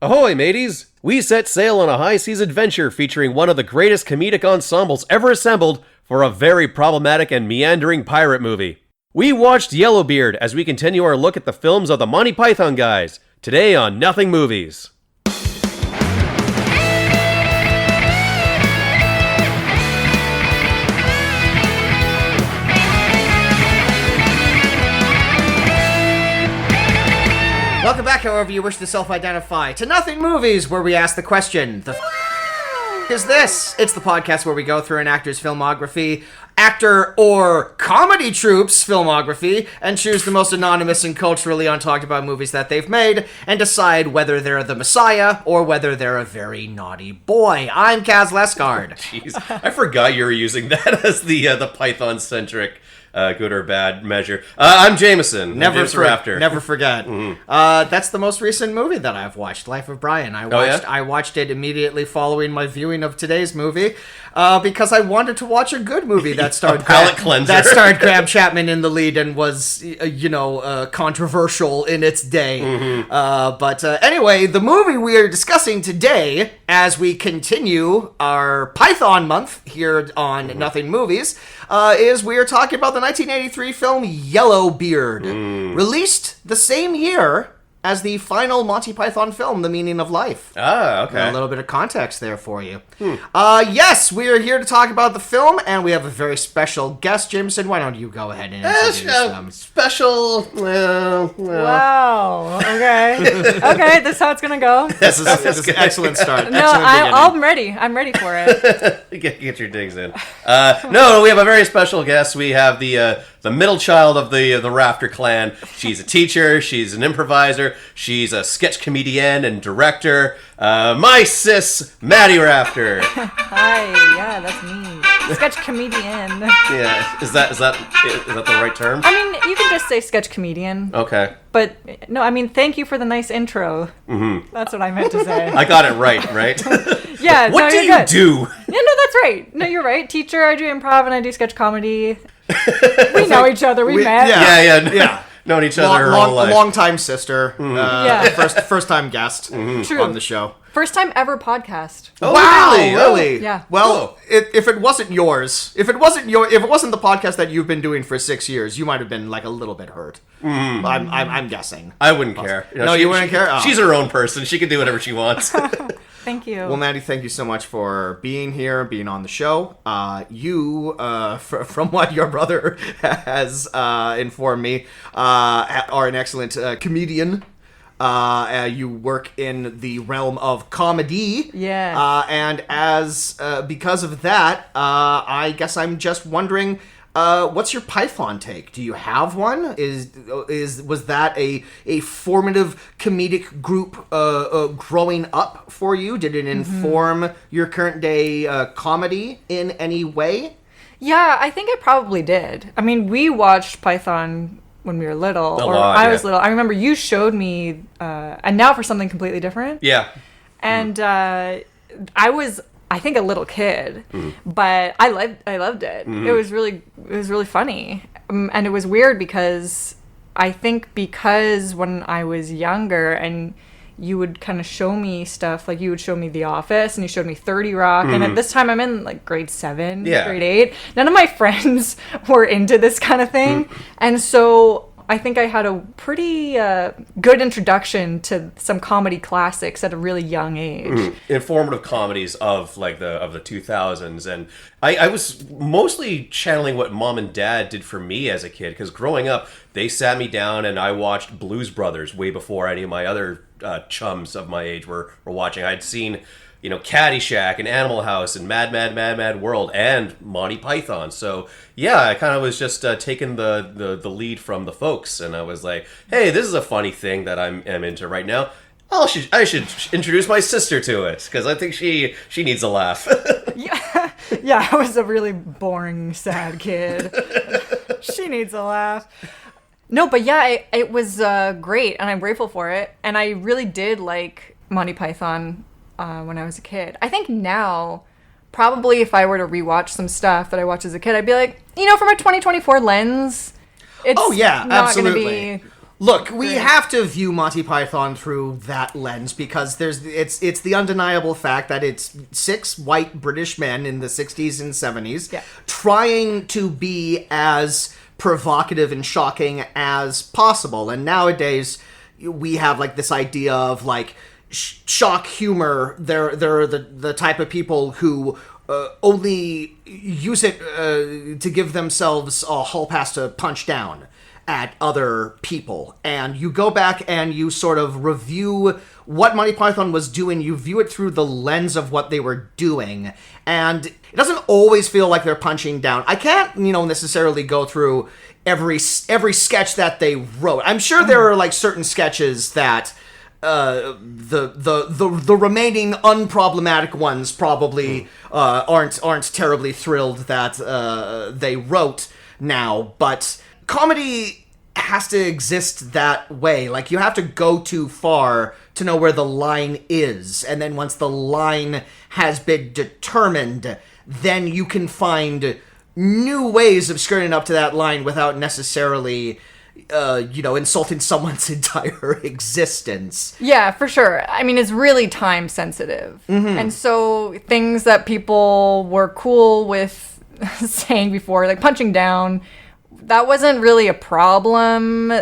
Ahoy, mateys! We set sail on a high-seas adventure featuring one of the greatest comedic ensembles ever assembled for a very problematic and meandering pirate movie. We watched Yellowbeard as we continue our look at the films of the Monty Python guys, today on Nothing Movies. Welcome back, however you wish to self-identify, to Nothing Movies, where we ask the question, the is this? It's the podcast where we go through an actor's filmography, actor or comedy troupe's filmography, and choose the most anonymous and culturally untalked about movies that they've made, and decide whether they're the Messiah or whether they're a very naughty boy. I'm Kaz Lescard. Jeez, I forgot you were using that as the Python-centric good or bad measure. I'm Jameson. Rafter. Never forget. That's the most recent movie that I've watched, Life of Brian. I watched it immediately following my viewing of today's movie because I wanted to watch a good movie that starred Graham Chapman in the lead and was controversial in its day. But anyway, the movie we are discussing today, as we continue our Python month here on Nothing Movies, is we are talking about the 1983 film Yellowbeard, released the same year as the final Monty Python film, The Meaning of Life. Ah, okay. A little bit of context there for you. Yes, we are here to talk about the film, and we have a very special guest. Jameson, why don't you go ahead and introduce them? Special, Wow, okay. Okay, this is how it's going to go. This is an excellent start. No, I'm ready. I'm ready for it. Get your digs in. No, we have a very special guest. We have the middle child of the Rafter clan. She's a teacher. She's an improviser. She's a sketch comedian and director. My sis, Maddy Rafter. Hi, yeah, that's me. Sketch comedian. Yeah, is that the right term? I mean, you can just say sketch comedian. Okay. But, no, I mean, thank you for the nice intro. Mm-hmm. That's what I meant to say. I got it right? Yeah, what do you do? Yeah, no, that's right. No, you're right. Teacher, I do improv and I do sketch comedy. We know each other. We met. Yeah. Known each other her whole life. Long-time sister. First-time guest on the show. First time ever podcast. Oh, wow, really? Yeah. Well, if it wasn't yours, if it wasn't the podcast that you've been doing for 6 years, you might have been like a little bit hurt. I'm guessing. I wouldn't care. You wouldn't care? Oh. She's her own person. She can do whatever she wants. Thank you. Well, Maddy, thank you so much for being here, being on the show. From what your brother has informed me, are an excellent comedian. You work in the realm of comedy. Yeah. And because of that, I guess I'm just wondering, what's your Python take? Do you have one? Was that a formative comedic group growing up for you? Did it inform your current day comedy in any way? Yeah, I think it probably did. I mean, we watched Python when we were little, I was little. I remember you showed me, and now for something completely different. Yeah. And I was, I think, a little kid, but I loved it. It was really funny, and it was weird because when I was younger and you would kind of show me stuff, like you would show me The Office and you showed me 30 Rock, and at this time I'm in like grade 7, grade 8. None of my friends were into this kind of thing, and so I think I had a pretty good introduction to some comedy classics at a really young age. Informative comedies of the 2000s, and I was mostly channeling what mom and dad did for me as a kid, because growing up they sat me down and I watched Blues Brothers way before any of my other chums of my age were watching. I'd seen Caddyshack and Animal House and Mad World and Monty Python. So yeah, I kind of was just taking the lead from the folks, and I was like, hey, this is a funny thing that I'm into right now. I should introduce my sister to it, because I think she needs a laugh. Yeah, I was a really boring, sad kid. She needs a laugh. No, but yeah, it was great, and I'm grateful for it. And I really did like Monty Python when I was a kid. I think now, probably if I were to rewatch some stuff that I watched as a kid, I'd be like, from a 2024 lens, it's not going to be Look, we have to view Monty Python through that lens because it's the undeniable fact that it's 6 white British men in the 60s and 70s trying to be as provocative and shocking as possible. And nowadays we have like this idea of like shock humor. They're the type of people who only use it to give themselves a hall pass to punch down at other people. And you go back and you sort of review what Monty Python was doing. You view it through the lens of what they were doing. And it doesn't always feel like they're punching down. I can't, necessarily go through every sketch that they wrote. I'm sure there are like certain sketches that the remaining unproblematic ones probably aren't terribly thrilled that they wrote now, but comedy has to exist that way. Like, you have to go too far to know where the line is, and then once the line has been determined, then you can find new ways of skirting up to that line without necessarily insulting someone's entire existence. Yeah, for sure. I mean, it's really time sensitive. And so things that people were cool with saying before, like punching down, that wasn't really a problem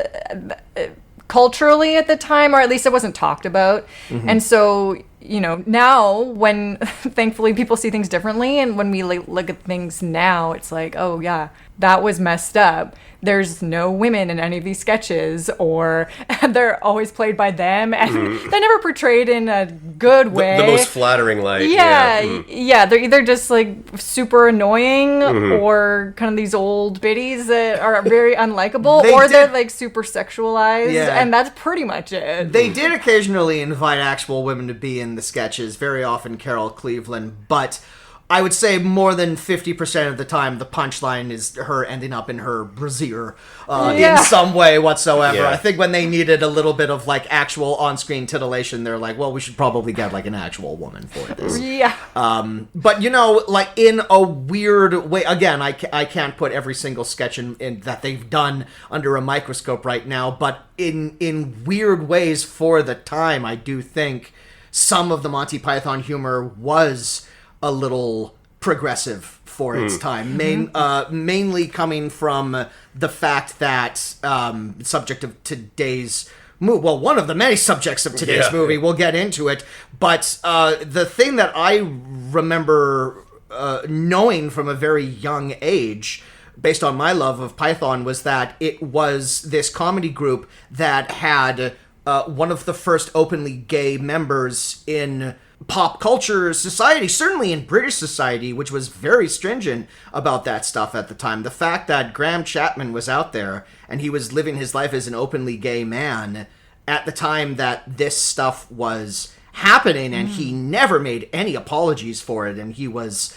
culturally at the time, or at least it wasn't talked about. And so, now when thankfully people see things differently, and when we look at things now, it's like, oh yeah, that was messed up. There's no women in any of these sketches, or they're always played by them, and they're never portrayed in a good way. The most flattering light. Yeah, they're either just like super annoying, or kind of these old biddies that are very unlikable, they're like super sexualized, and that's pretty much it. They did occasionally invite actual women to be in the sketches, very often Carol Cleveland, but I would say more than 50% of the time, the punchline is her ending up in her brassiere in some way whatsoever. Yeah. I think when they needed a little bit of like actual on-screen titillation, they're like, well, we should probably get like an actual woman for this. Yeah. But like in a weird way, again, I can't put every single sketch in that they've done under a microscope right now, but in weird ways for the time, I do think some of the Monty Python humor was a little progressive for its time, mainly coming from the fact that subject of today's movie, well, one of the many subjects of today's movie, we'll get into it, but the thing that I remember knowing from a very young age, based on my love of Python, was that it was this comedy group that had one of the first openly gay members in pop culture society, certainly in British society, which was very stringent about that stuff at the time. The fact that Graham Chapman was out there and he was living his life as an openly gay man at the time that this stuff was happening, and he never made any apologies for it, and he was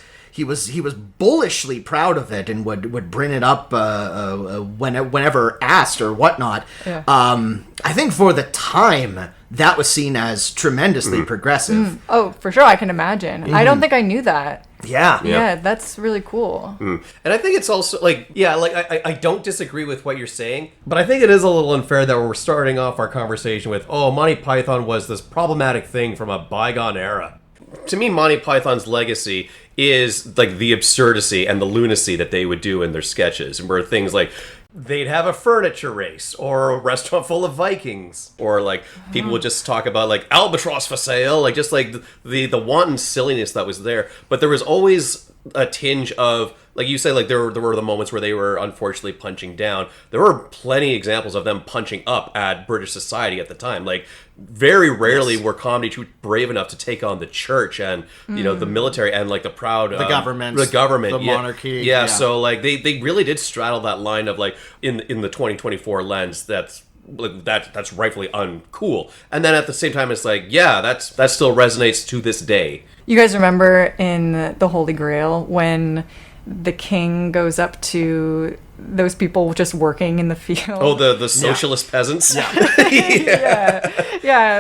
bullishly proud of it and would bring it up whenever asked or whatnot. Yeah. I think for the time, that was seen as tremendously progressive. Oh, for sure, I can imagine. I don't think I knew that. Yeah, that's really cool. And I think it's also I don't disagree with what you're saying, but I think it is a little unfair that we're starting off our conversation with, Monty Python was this problematic thing from a bygone era. To me, Monty Python's legacy is like the absurdity and the lunacy that they would do in their sketches, where things like they'd have a furniture race, or a restaurant full of Vikings, or like people would just talk about like albatross for sale, like just like the wanton silliness that was there. But there was always a tinge of, like you say, like there were the moments where they were unfortunately punching down. There were plenty examples of them punching up at British society at the time. Like very rarely were comedy troops brave enough to take on the church and the military and like the proud the government, the monarchy. Yeah, so like they really did straddle that line of like in the 2024 lens that's rightfully uncool, and then at the same time it's like that still resonates to this day. You guys remember in the Holy Grail when the king goes up to those people just working in the field? Oh, the socialist peasants? Yeah.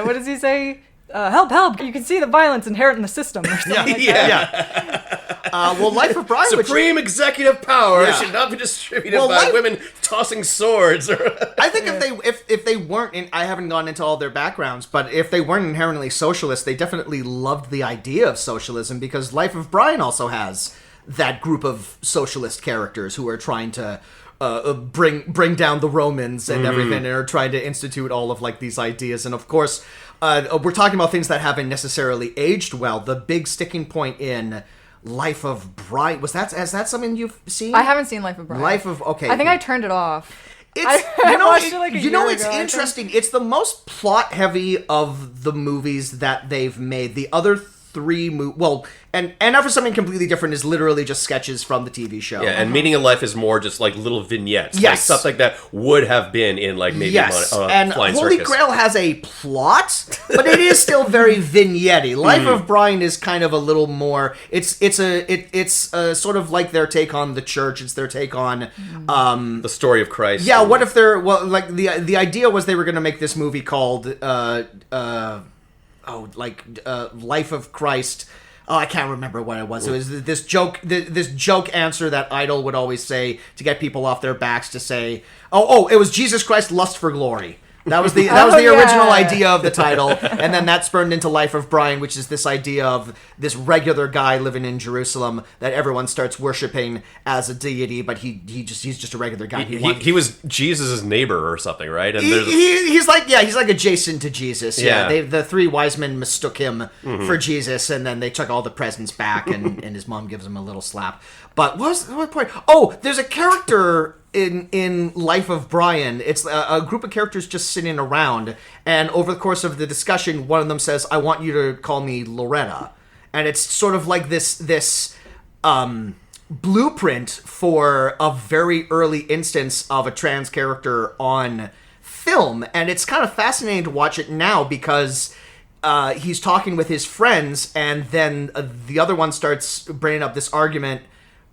What does he say? Help, you can see the violence inherent in the system, or something like that. Well, Life of Brian, Supreme executive power Yeah. should not be distributed by women tossing swords. I think if they weren't, I haven't gone into all their backgrounds, but if they weren't inherently socialist, they definitely loved the idea of socialism, because Life of Brian also has that group of socialist characters who are trying to bring down the Romans and everything, and are trying to institute all of like these ideas. And of course, we're talking about things that haven't necessarily aged well. The big sticking point in Life of Brian, is that something you've seen? I haven't seen Life of Brian. Okay. I think I turned it off. It's watched it like a year it's ago, I interesting. It's the most plot heavy of the movies that they've made. The other three and Now for Something Completely Different is literally just sketches from the TV show. Yeah, and Meaning of Life is more just like little vignettes. Yes. Like stuff like that would have been in like maybe and Flying Holy Circus. Grail has a plot, but it is still very vignette-y. Life of Brian is kind of a little more. It's sort of like their take on the church. It's their take on the story of Christ. Yeah, what if they're like the idea was they were going to make this movie called Life of Christ. Oh, I can't remember what it was. It was this joke answer that Idol would always say to get people off their backs to say, it was Jesus Christ, Lust for Glory. That was the original idea of the title, and then that spurned into Life of Brian, which is this idea of this regular guy living in Jerusalem that everyone starts worshiping as a deity, but he's just a regular guy. He was Jesus' neighbor or something, right? And he's like adjacent to Jesus. Yeah. The three wise men mistook him for Jesus, and then they took all the presents back, and his mom gives him a little slap. But what point? Oh, there's a character in Life of Brian. It's a group of characters just sitting around, and over the course of the discussion, one of them says, "I want you to call me Loretta," and it's sort of like this blueprint for a very early instance of a trans character on film, and it's kind of fascinating to watch it now because he's talking with his friends, and then the other one starts bringing up this argument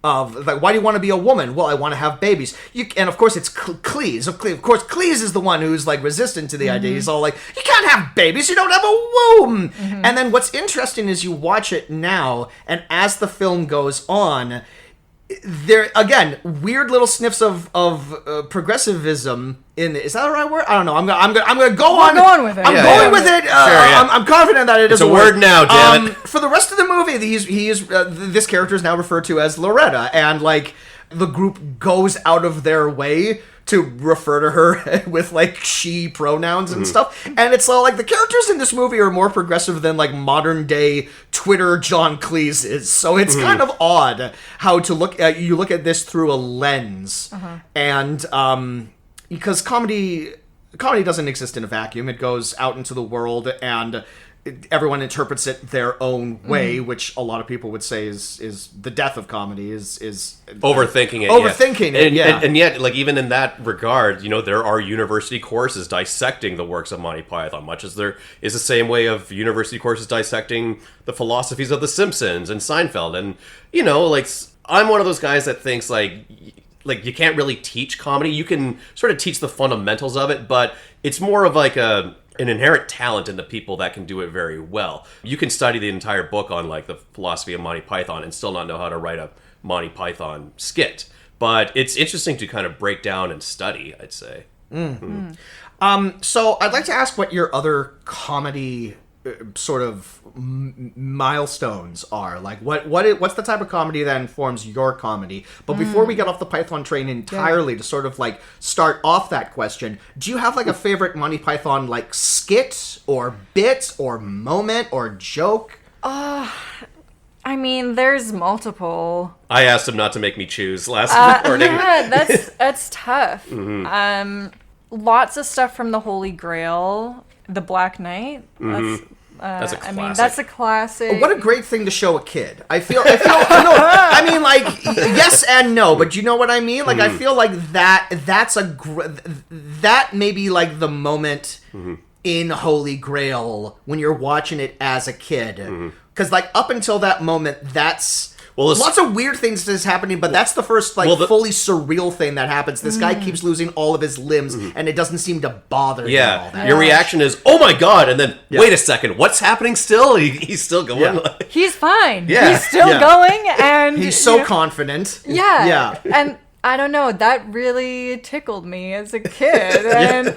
of like, why do you want to be a woman? Well, I want to have babies. And of course, it's Cleese. Of course, Cleese is the one who's like resistant to the idea. He's all like, you can't have babies. You don't have a womb. And then what's interesting is you watch it now, and as the film goes on, there again weird little sniffs of progressivism in it. Is that the right word? I don't know. I'm gonna go on. Go on with it. I'm going with it. I'm confident that it is a word now. Damn it! For the rest of the movie, this character is now referred to as Loretta, and like the group goes out of their way to refer to her with like she pronouns and stuff, and it's all like the characters in this movie are more progressive than like modern day Twitter John Cleese is. So it's kind of odd how to look at this through a lens, and because comedy doesn't exist in a vacuum. It goes out into the world, and everyone interprets it their own way, which a lot of people would say is the death of comedy, is overthinking it. And yet, like even in that regard, there are university courses dissecting the works of Monty Python, much as there is the same way of university courses dissecting the philosophies of The Simpsons and Seinfeld. And like I'm one of those guys that thinks like you can't really teach comedy. You can sort of teach the fundamentals of it, but it's more of like an inherent talent in the people that can do it very well. You can study the entire book on like the philosophy of Monty Python and still not know how to write a Monty Python skit. But it's interesting to kind of break down and study, I'd say. So I'd like to ask what your other comedy sort of milestones are. Like what's the type of comedy that informs your comedy? But before we get off the Python train entirely, to sort of like start off that question, do you have like a favorite Monty Python like skit or bit or moment or joke? I mean, there's multiple. I asked him not to make me choose last recording. Yeah, that's tough. Lots of stuff from the Holy Grail, the Black Knight. That's a classic. I mean, that's a classic. What a great thing to show a kid. I feel no, I mean, like, yes and no, but you know what I mean? Like, I feel like that may be like the moment in Holy Grail when you're watching it as a kid. Because, like, up until that moment, that's Well, lots of weird things is happening, but that's the first fully surreal thing that happens. This guy keeps losing all of his limbs, and it doesn't seem to bother him all that. Your reaction is, "Oh my god!" and then wait a second, what's happening? Still, he's still going. Yeah. He's fine. Yeah. He's still going, and he's so confident. Yeah. And I don't know, that really tickled me as a kid. And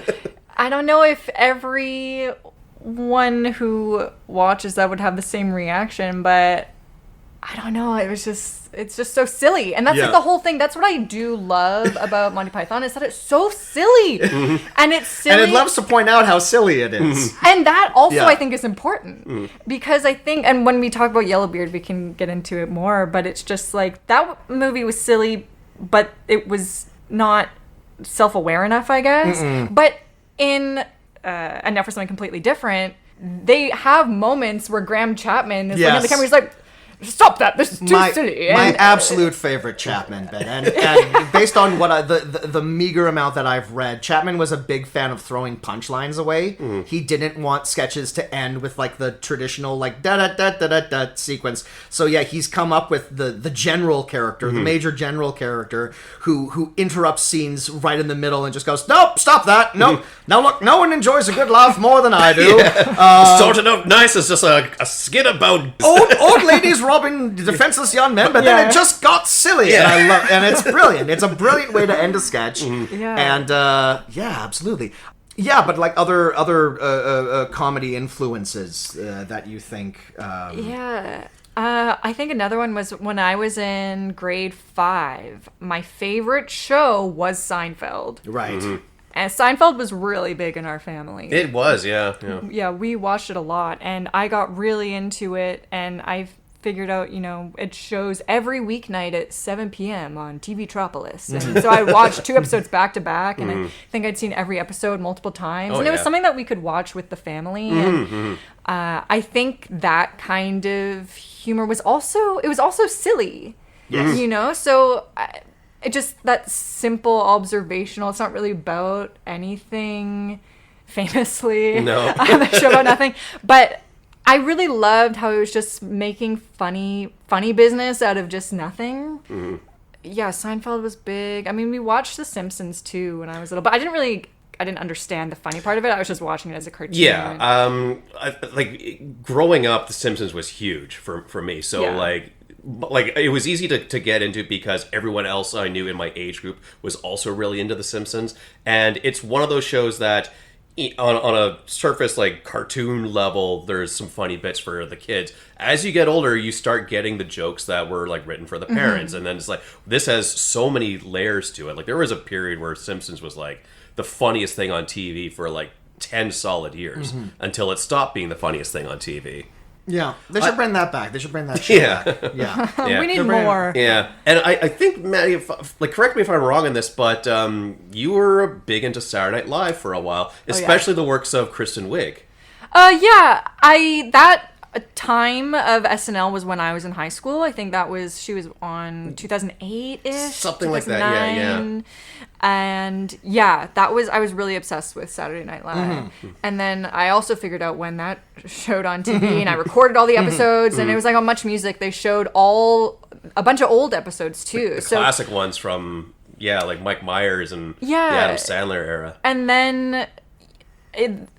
I don't know if everyone who watches that would have the same reaction, but I don't know. It's just so silly. And that's like the whole thing. That's what I do love about Monty Python, is that it's so silly. And it's silly. And it loves to point out how silly it is. And that also I think is important. Because I think, and when we talk about Yellowbeard, we can get into it more, but it's just like, that movie was silly, but it was not self-aware enough, I guess. But in, and now for something completely different, they have moments where Graham Chapman is looking at the camera, he's like, stop that, this is too silly. My absolute favorite Chapman bit. And based on what the meager amount that I've read, Chapman was a big fan of throwing punchlines away. He didn't want sketches to end with like the traditional like da-da-da-da-da-da sequence. So yeah, he's come up with the general character, the major general character, who interrupts scenes right in the middle and just goes, nope, stop that, nope. Now look, no one enjoys a good laugh more than I do. Started out nice as just a skit about old ladies robbing defenseless young men, but then it just got silly, and it's brilliant. It's a brilliant way to end a sketch. And absolutely. Yeah, but like other comedy influences that you think. I think another one was when I was in grade 5. My favorite show was Seinfeld. Right. And Seinfeld was really big in our family. It was, yeah. Yeah, we watched it a lot, and I got really into it, and I figured out, it shows every weeknight at 7 p.m. on TV Tropolis. And so I watched 2 episodes back to back, and I think I'd seen every episode multiple times. And it was something that we could watch with the family. And I think that kind of humor was also silly. Yes. So it just, that simple observational, it's not really about anything famously. No. On the show about nothing. But I really loved how it was just making funny business out of just nothing. Yeah, Seinfeld was big. I mean, we watched The Simpsons too when I was little, but I didn't understand the funny part of it. I was just watching it as a cartoon. Yeah, like growing up, The Simpsons was huge for me. So like it was easy to get into because everyone else I knew in my age group was also really into The Simpsons, and it's one of those shows that on a surface like cartoon level, there's some funny bits for the kids. As you get older, you start getting the jokes that were like written for the parents, and then it's like this has so many layers to it. Like there was a period where Simpsons was like the funniest thing on TV for like 10 solid years until it stopped being the funniest thing on TV. Yeah, they should bring that back. They should bring that show back. Yeah. We need more. Yeah, and I think, Maddy, correct me if I'm wrong on this, but you were big into Saturday Night Live for a while, especially the works of Kristen Wiig. That time of SNL was when I was in high school. I think she was on 2008-ish. Something like that, yeah. And I was really obsessed with Saturday Night Live. And then I also figured out when that showed on TV, and I recorded all the episodes, and it was like on Much Music, they showed a bunch of old episodes too. The classic ones from, like Mike Myers and the Adam Sandler era. And then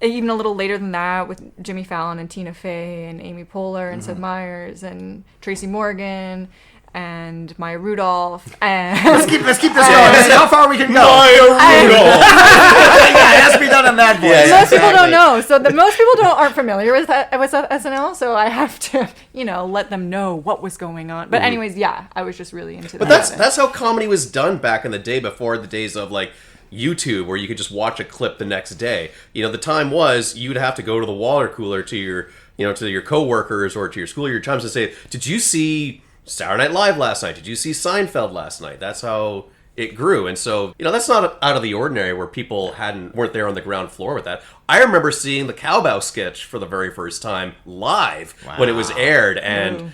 even a little later than that with Jimmy Fallon and Tina Fey and Amy Poehler and Seth Meyers and Tracy Morgan and Maya Rudolph, and let's keep this going. See how far we can go. Maya Rudolph. It has to be done in that voice. Most people don't know, so most people aren't familiar with SNL. So I have to, let them know what was going on. But anyways, I was just really into that. But that's how comedy was done back in the day, before the days of like YouTube, where you could just watch a clip the next day. The time was you'd have to go to the water cooler to your coworkers or to your school, your chums, and say, "Did you see Saturday Night Live last night? Did you see Seinfeld last night?" That's how it grew. And so, that's not out of the ordinary where people weren't there on the ground floor with that. I remember seeing the Cowboy sketch for the very first time live when it was aired, and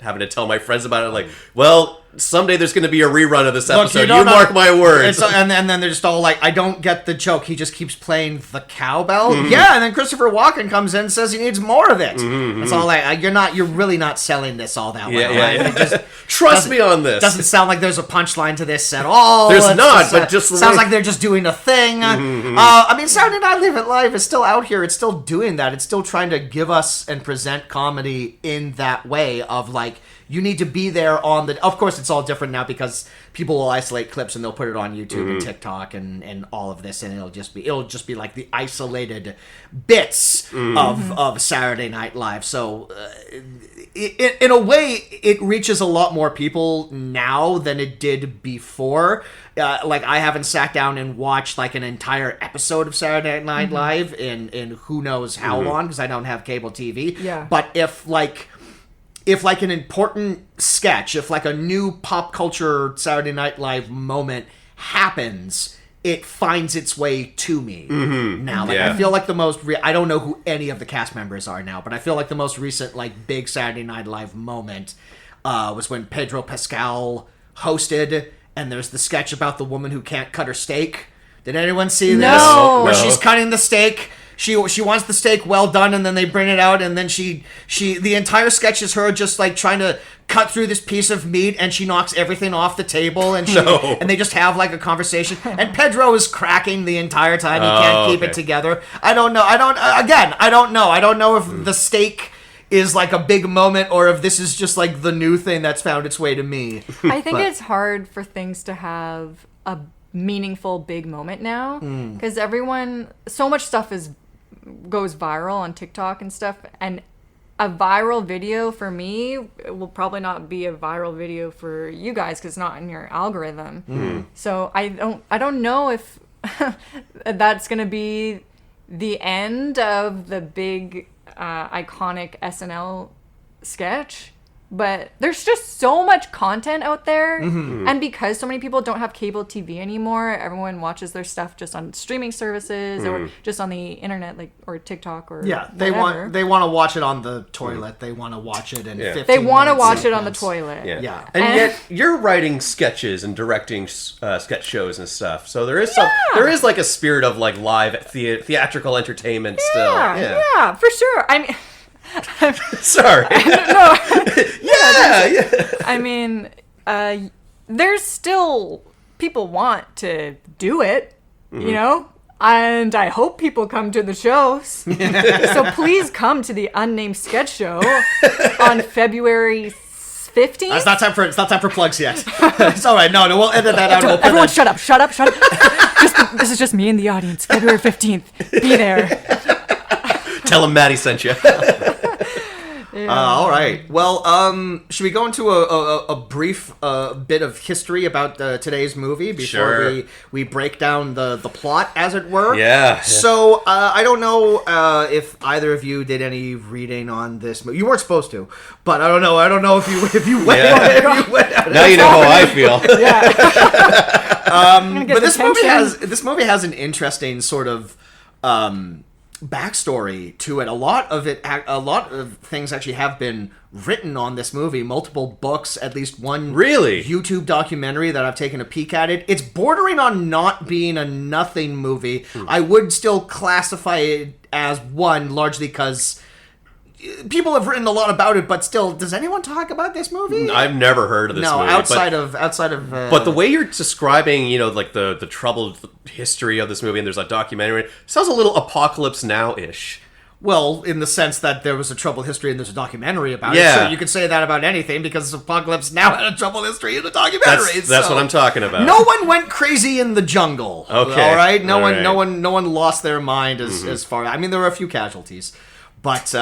having to tell my friends about it, like, well, someday there's going to be a rerun of this Look, episode. You mark my words. And then they're just all like, I don't get the joke. He just keeps playing the cowbell. Yeah, and then Christopher Walken comes in and says he needs more of it. It's all like, you're really not selling this all that well. Yeah. It just Trust me on this. Doesn't sound like there's a punchline to this at all. There's not, but just sounds like they're just doing a thing. I mean, Saturday Night Live is still out here. It's still doing that. It's still trying to give us and present comedy in that way of like, you need to be there on the... Of course, it's all different now because people will isolate clips and they'll put it on YouTube and TikTok and all of this, and it'll just be like the isolated bits of Saturday Night Live. So, in a way, it reaches a lot more people now than it did before. Like, I haven't sat down and watched like an entire episode of Saturday Night Live in who knows how long because I don't have cable TV. Yeah. But if an important sketch, if like a new pop culture Saturday Night Live moment happens, it finds its way to me now. Like I feel like the most I don't know who any of the cast members are now, but I feel like the most recent like big Saturday Night Live moment was when Pedro Pascal hosted, and there's the sketch about the woman who can't cut her steak. Did anyone see this? No. Where she's cutting the steak. She wants the steak well done, and then they bring it out, and then she the entire sketch is her just like trying to cut through this piece of meat, and she knocks everything off the table, and and they just have like a conversation, and Pedro is cracking the entire time. He can't keep it together. I don't know. I don't know. I don't know if the steak is like a big moment or if this is just like the new thing that's found its way to me. I think it's hard for things to have a meaningful big moment now because so much stuff goes viral on TikTok and stuff, and a viral video for me will probably not be a viral video for you guys because it's not in your algorithm. So I don't know if that's gonna be the end of the big iconic SNL sketch. But there's just so much content out there, and because so many people don't have cable TV anymore, everyone watches their stuff just on streaming services or just on the internet, like or TikTok or they want to watch it on the toilet. They want to watch it in 15 They want to watch seconds. it on the toilet. Yeah. And yet you're writing sketches and directing sketch shows and stuff. So there is like a spirit of like live theatrical entertainment still. Yeah, for sure. I mean. Sorry. No. Yeah. I mean, there's still people want to do it, you know, and I hope people come to the shows. So please come to the Unnamed Sketch Show on February 15th. It's not time for plugs yet. It's all right. No, we'll edit that out. Everyone, shut up. This is just me and the audience. February 15th. Be there. Tell them Maddy sent you. All right. Well, should we go into a brief bit of history about today's movie before we break down the plot, as it were? Yeah. So I don't know if either of you did any reading on this movie. You weren't supposed to, but I don't know. I don't know if you went. If you went now you know how I feel. But this movie has an interesting sort of. Backstory to it. A lot of things actually have been written on this movie. Multiple books, at least one YouTube documentary that I've taken a peek at it. It's bordering on not being a nothing movie. I would still classify it as one, largely because people have written a lot about it, but still, does anyone talk about this movie? I've never heard of this movie. outside of. But the way you're describing, like the troubled history of this movie, and there's a documentary, sounds a little Apocalypse Now-ish. Well, in the sense that there was a troubled history and there's a documentary about it, so you could say that about anything because Apocalypse Now had a troubled history in a documentary. That's what I'm talking about. No one went crazy in the jungle. Okay, all right. No one lost their mind as far. I mean, there were a few casualties. But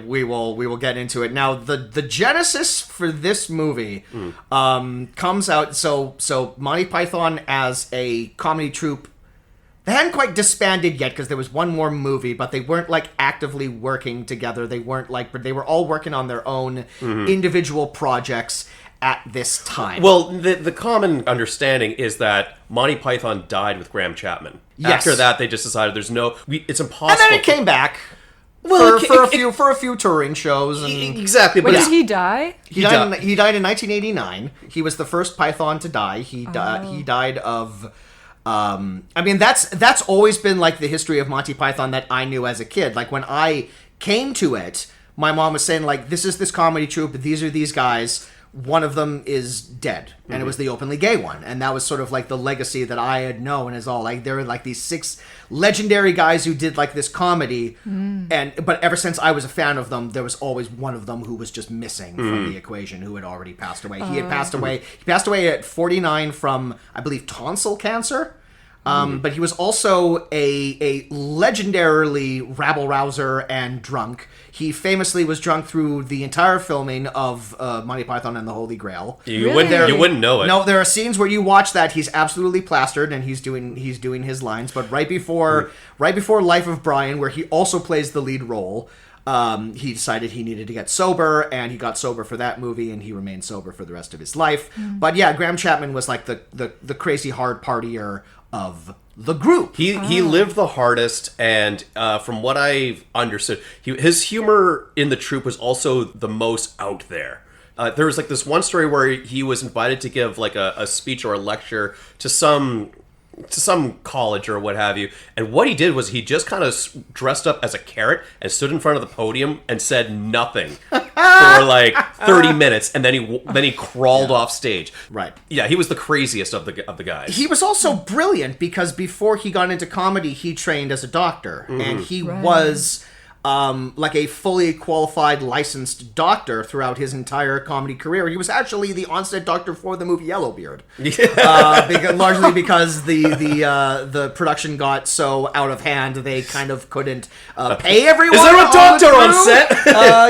we will get into it. Now, the genesis for this movie comes out. So Monty Python as a comedy troupe, they hadn't quite disbanded yet because there was one more movie, but they weren't like actively working together. They were all working on their own individual projects at this time. Well, the common understanding is that Monty Python died with Graham Chapman. Yes. After that, they just decided it's impossible. And then it came back. for a few touring shows. And Exactly. When But did he die? he died in 1989. He was the first Python to die. He died of. I mean, that's always been like the history of Monty Python that I knew as a kid. Like when I came to it, my mom was saying like, "This is this comedy troupe. These are these guys. One of them is dead," and it was the openly gay one, and that was sort of like the legacy that I had known as all. Like there were like these 6 legendary guys who did like this comedy, but ever since I was a fan of them, there was always one of them who was just missing from the equation, who had already passed away. He had passed away. He passed away at 49 from, I believe, tonsil cancer. But he was also a legendarily rabble-rouser and drunk. He famously was drunk through the entire filming of Monty Python and the Holy Grail. You wouldn't know it. No, there are scenes where you watch that he's absolutely plastered and he's doing his lines. But right before Life of Brian, where he also plays the lead role, he decided he needed to get sober, and he got sober for that movie, and he remained sober for the rest of his life. But yeah, Graham Chapman was like the crazy hard partier of the group. He lived the hardest, and from what I've understood, his humor in the troupe was also the most out there. There was like this one story where he was invited to give like a speech or a lecture to some college or what have you, and what he did was he just kind of dressed up as a carrot and stood in front of the podium and said nothing for like 30 minutes, and then he crawled off stage. Right. Yeah, he was the craziest of the guys. He was also brilliant because before he got into comedy, he trained as a doctor, and he was like a fully qualified licensed doctor throughout his entire comedy career. He was actually the on-set doctor for the movie Yellowbeard, largely because the production got so out of hand they kind of couldn't pay everyone. Is there a doctor on set?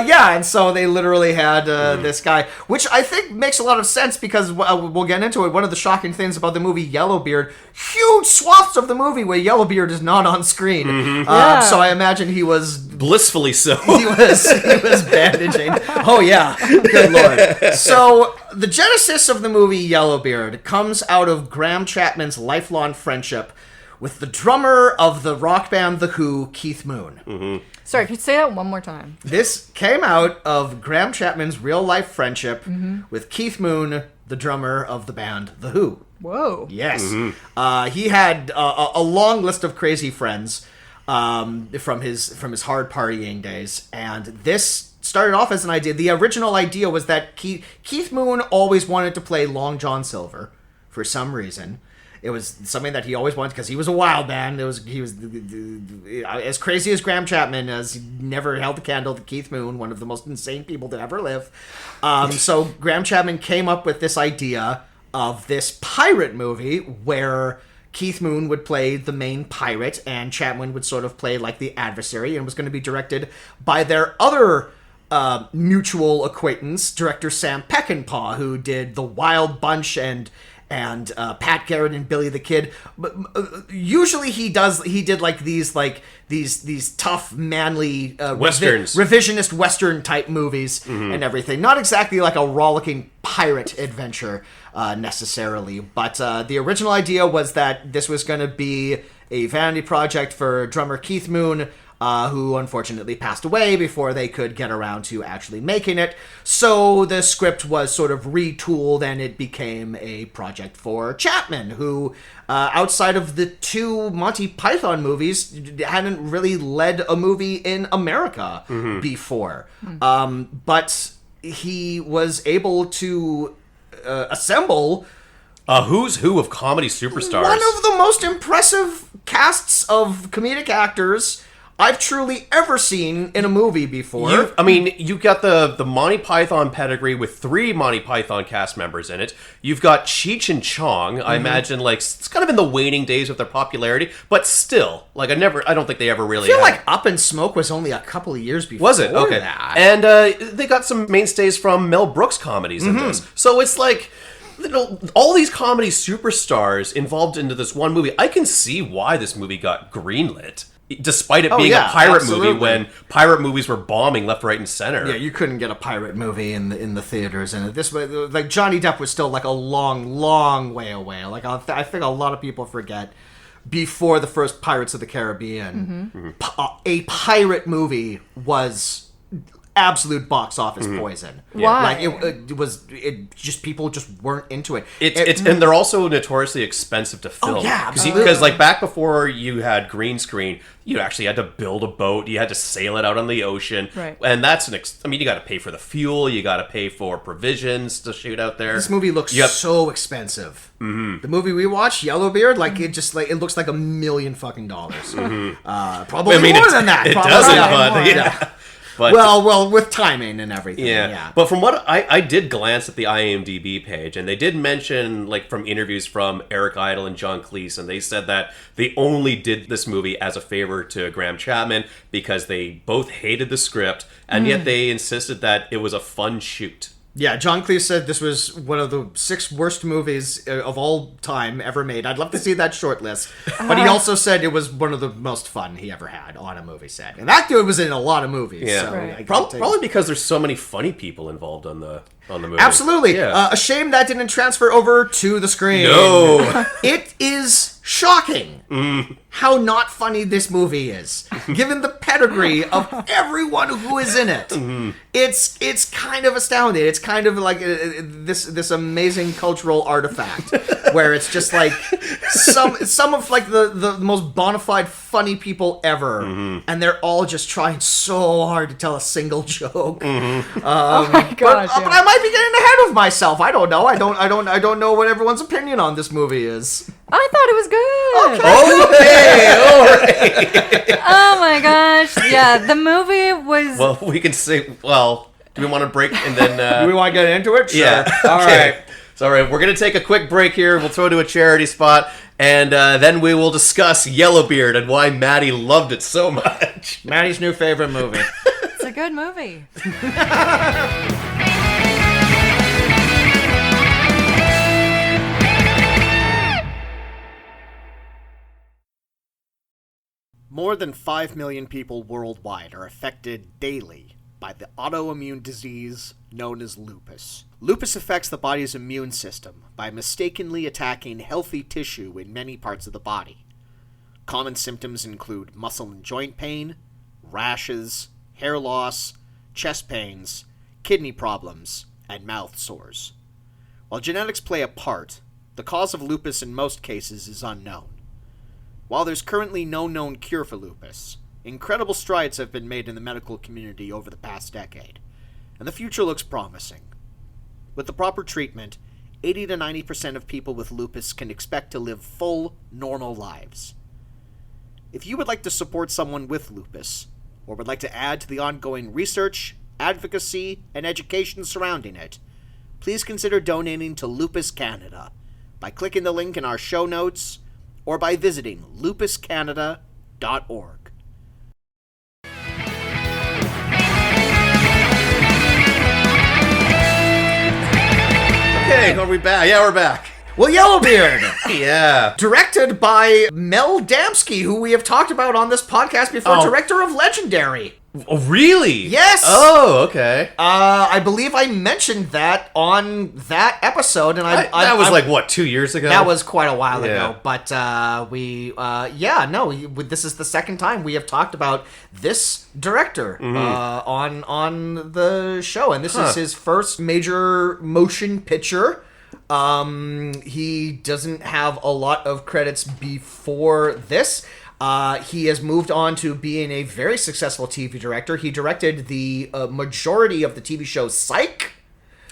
Yeah, and so they literally had this guy, which I think makes a lot of sense because we'll get into it. One of the shocking things about the movie Yellowbeard, huge swaths of the movie where Yellowbeard is not on screen. So I imagine he was blissfully so. He was bandaging. Oh yeah, good lord. So the genesis of the movie Yellowbeard comes out of Graham Chapman's lifelong friendship with the drummer of the rock band The Who, Keith Moon. Sorry, could you say that one more time? This came out of Graham Chapman's real life friendship with Keith Moon, the drummer of the band The Who. Whoa. Yes. He had a long list of crazy friends from his hard partying days, and this started off as an idea. The original idea was that Keith Moon always wanted to play Long John Silver for some reason. It was something that he always wanted because he was a wild man. He was as crazy as Graham Chapman, as he never held a candle to Keith Moon, one of the most insane people to ever live. So Graham Chapman came up with this idea of this pirate movie where Keith Moon would play the main pirate and Chapman would sort of play like the adversary, and was going to be directed by their other mutual acquaintance, director Sam Peckinpah, who did The Wild Bunch and Pat Garrett and Billy the Kid. But usually he did like these tough, manly westerns, revisionist western type movies and everything. Not exactly like a rollicking pirate adventure necessarily, but the original idea was that this was going to be a vanity project for drummer Keith Moon, who unfortunately passed away before they could get around to actually making it. So the script was sort of retooled and it became a project for Chapman, who, outside of the 2 Monty Python movies, hadn't really led a movie in America before. But he was able to assemble a who's who of comedy superstars. One of the most impressive casts of comedic actors I've truly ever seen in a movie before. You've got the Monty Python pedigree with 3 Monty Python cast members in it. You've got Cheech and Chong. I imagine like it's kind of in the waning days of their popularity, but still, like I don't think they ever really. I feel like Up in Smoke was only a couple of years before. Was it? Okay. That. And they got some mainstays from Mel Brooks comedies in this, so it's like, all these comedy superstars involved into this one movie. I can see why this movie got greenlit, despite it being a pirate movie when pirate movies were bombing left, right, and center. Yeah, you couldn't get a pirate movie in the theaters, and this way, like Johnny Depp was still like a long way away. Like I think a lot of people forget before the first Pirates of the Caribbean, a pirate movie was absolute box office poison. Why? It just people just weren't into it. And they're also notoriously expensive to film. Oh, yeah, absolutely. Because like back before you had green screen, you actually had to build a boat. You had to sail it out on the ocean. Right. And that's you got to pay for the fuel. You got to pay for provisions to shoot out there. This movie looks so expensive. The movie we watched, Yellowbeard, it looks like $1 million fucking dollars. Probably more than that. It Probably doesn't, more. but yeah. But, well, with timing and everything. Yeah. But from what I did glance at the IMDb page, and they did mention, like, from interviews from Eric Idle and John Cleese, and they said that they only did this movie as a favor to Graham Chapman because they both hated the script, and yet they insisted that it was a fun shoot. Yeah, John Cleese said this was one of the 6 worst movies of all time ever made. I'd love to see that short list. But he also said it was one of the most fun he ever had on a movie set. And that dude was in a lot of movies. Yeah, so right. Probably because there's so many funny people involved on the movie. Absolutely. Yeah. A shame that didn't transfer over to the screen. No. It is shocking how not funny this movie is, given the pedigree of everyone who is in it. It's kind of astounding. It's kind of like this amazing cultural artifact where it's just like some of like the most bona fide funny people ever, and they're all just trying so hard to tell a single joke. Oh my God, But I might be getting ahead of myself. I don't know. I don't know what everyone's opinion on this movie is. I thought it was good. Okay, all right. Oh my gosh. Yeah, the movie was... Well, we can say, do we want to break and then... Do we want to get into it? Sure. Yeah. All right. So, all right, we're going to take a quick break here. We'll throw to a charity spot, and then we will discuss Yellowbeard and why Maddy loved it so much. Maddie's new favorite movie. It's a good movie. More than 5 million people worldwide are affected daily by the autoimmune disease known as lupus. Lupus affects the body's immune system by mistakenly attacking healthy tissue in many parts of the body. Common symptoms include muscle and joint pain, rashes, hair loss, chest pains, kidney problems, and mouth sores. While genetics play a part, the cause of lupus in most cases is unknown. While there's currently no known cure for lupus, incredible strides have been made in the medical community over the past decade, and the future looks promising. With the proper treatment, 80 to 90% of people with lupus can expect to live full, normal lives. If you would like to support someone with lupus, or would like to add to the ongoing research, advocacy, and education surrounding it, please consider donating to Lupus Canada by clicking the link in our show notes or by visiting lupuscanada.org. Okay, are we back? Yeah, we're back. Well, Yellowbeard. Yeah. Directed by Mel Damsky, who we have talked about on this podcast before, Oh. director of Legendary. Oh, really? Yes! Oh, okay. I believe I mentioned that on that episode, and That was like, what, 2 years ago? That was quite a while Yeah. ago, but this is the second time we have talked about this director on the show, and this is his first major motion picture. He doesn't have a lot of credits before this. He has moved on to being a very successful TV director. He directed the majority of the TV show Psych.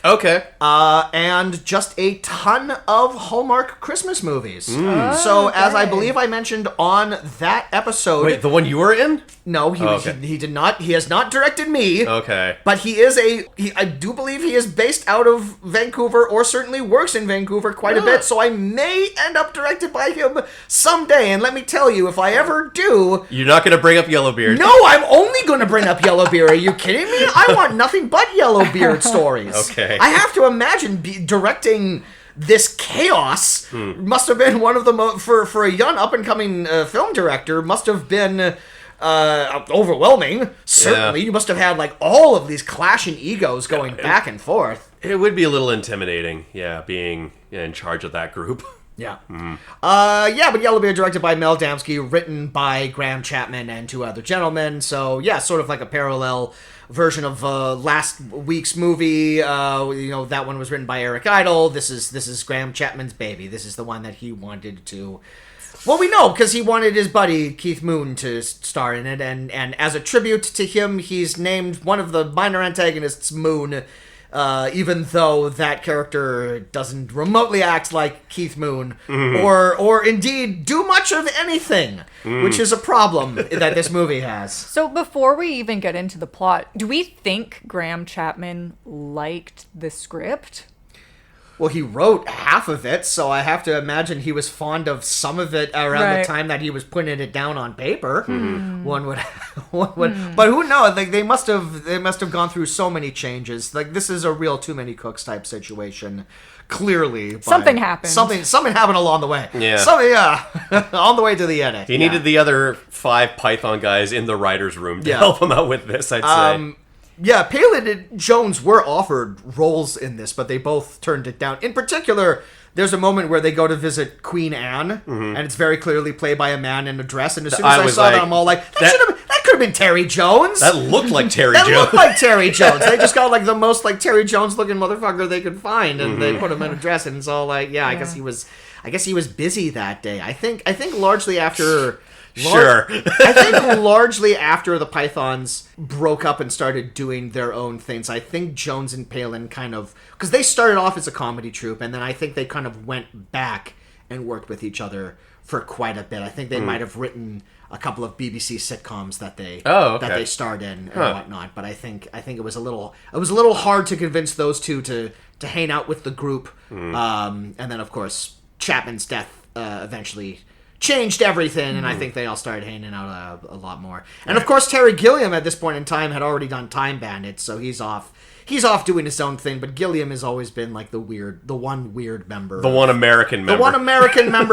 Okay. And just a ton of Hallmark Christmas movies. So, as I believe I mentioned on that episode... Wait, the one you were in? No, okay. he did not. He has not directed me. Okay. But I do believe he is based out of Vancouver, or certainly works in Vancouver quite a bit, so I may end up directed by him someday. And let me tell you, if I ever do... You're not going to bring up Yellowbeard. No, I'm only going to bring up Yellowbeard. Are you kidding me? I want nothing but Yellowbeard stories. Okay. I have to imagine directing this chaos must have been one of the for a young up-and-coming film director, must have been... overwhelming. Certainly, you must have had like all of these clashing egos going back and forth. It would be a little intimidating, being in charge of that group. Yeah. But Yellowbeard, directed by Mel Damsky, written by Graham Chapman and 2 other gentlemen. So, yeah, sort of like a parallel version of last week's movie. That one was written by Eric Idle. This is Graham Chapman's baby. This is the one that he wanted to... Well, we know, because he wanted his buddy Keith Moon to star in it, and as a tribute to him, he's named one of the minor antagonists Moon, even though that character doesn't remotely act like Keith Moon, or indeed do much of anything, which is a problem that this movie has. So before we even get into the plot, do we think Graham Chapman liked the script? Well, he wrote half of it, so I have to imagine he was fond of some of it around the time that he was putting it down on paper. One would, but who knows? Like they must have gone through so many changes. Like this is a real too many cooks type situation. Clearly, something happened. Something happened along the way. Yeah, on the way to the edit. He needed the other 5 Python guys in the writer's room to help him out with this. I'd say. Yeah, Palin and Jones were offered roles in this, but they both turned it down. In particular, there's a moment where they go to visit Queen Anne, and it's very clearly played by a man in a dress. And as soon as I saw that, I'm all like, that could have been Terry Jones. That looked like Terry Jones. That looked like Terry Jones. They just got like the most like Terry Jones looking motherfucker they could find, and they put him in a dress, and it's all like, I guess he was busy that day. I think largely after. Sure. I think largely after the Pythons broke up and started doing their own things, I think Jones and Palin kind of... Because they started off as a comedy troupe, and then I think they kind of went back and worked with each other for quite a bit. I think they might have written a couple of BBC sitcoms that they starred in and whatnot. But I think it was a little hard to convince those two to hang out with the group. And then, of course, Chapman's death eventually... changed everything, and I think they all started hanging out a lot more. And of course, Terry Gilliam at this point in time had already done Time Bandits, so he's off doing his own thing. But Gilliam has always been like the one weird member, the one American member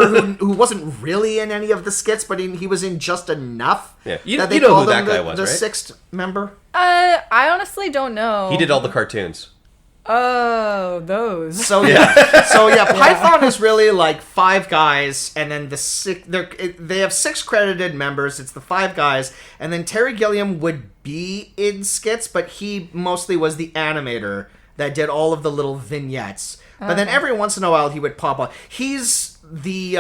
who wasn't really in any of the skits, but he was in just enough. Yeah, you that they know called who that him guy was, the right? 6th member. I honestly don't know. He did all the cartoons. Oh, those. So Python is really like 5 guys, and then they have 6 credited members. It's the 5 guys, and then Terry Gilliam would be in skits, but he mostly was the animator that did all of the little vignettes. But then every once in a while he would pop up. He's the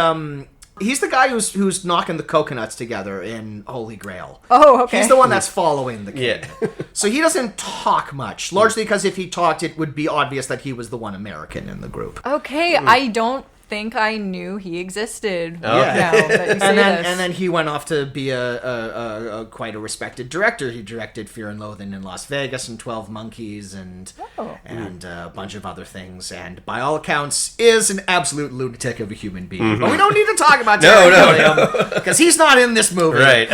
guy who's knocking the coconuts together in Holy Grail. Oh, okay. He's the one that's following the king. Yeah. So he doesn't talk much, largely because if he talked, it would be obvious that he was the one American in the group. Okay, I don't think I knew he existed. Oh. Now that you say this. And then he went off to be a quite a respected director. He directed Fear and Loathing in Las Vegas and 12 Monkeys and a bunch of other things. And by all accounts, is an absolute lunatic of a human being. But we don't need to talk about Terry Gilliam because he's not in this movie. Right.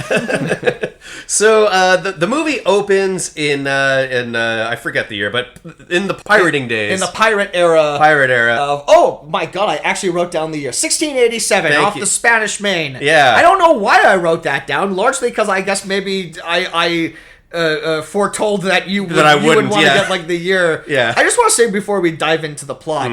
So the movie opens in I forget the year, but in the pirating days. In the pirate era. Oh my God! I actually wrote down the year 1687 off the Spanish Main. Yeah. I don't know why I wrote that down. Largely because I guess maybe I foretold that you would want to get like the year. Yeah. I just want to say before we dive into the plot,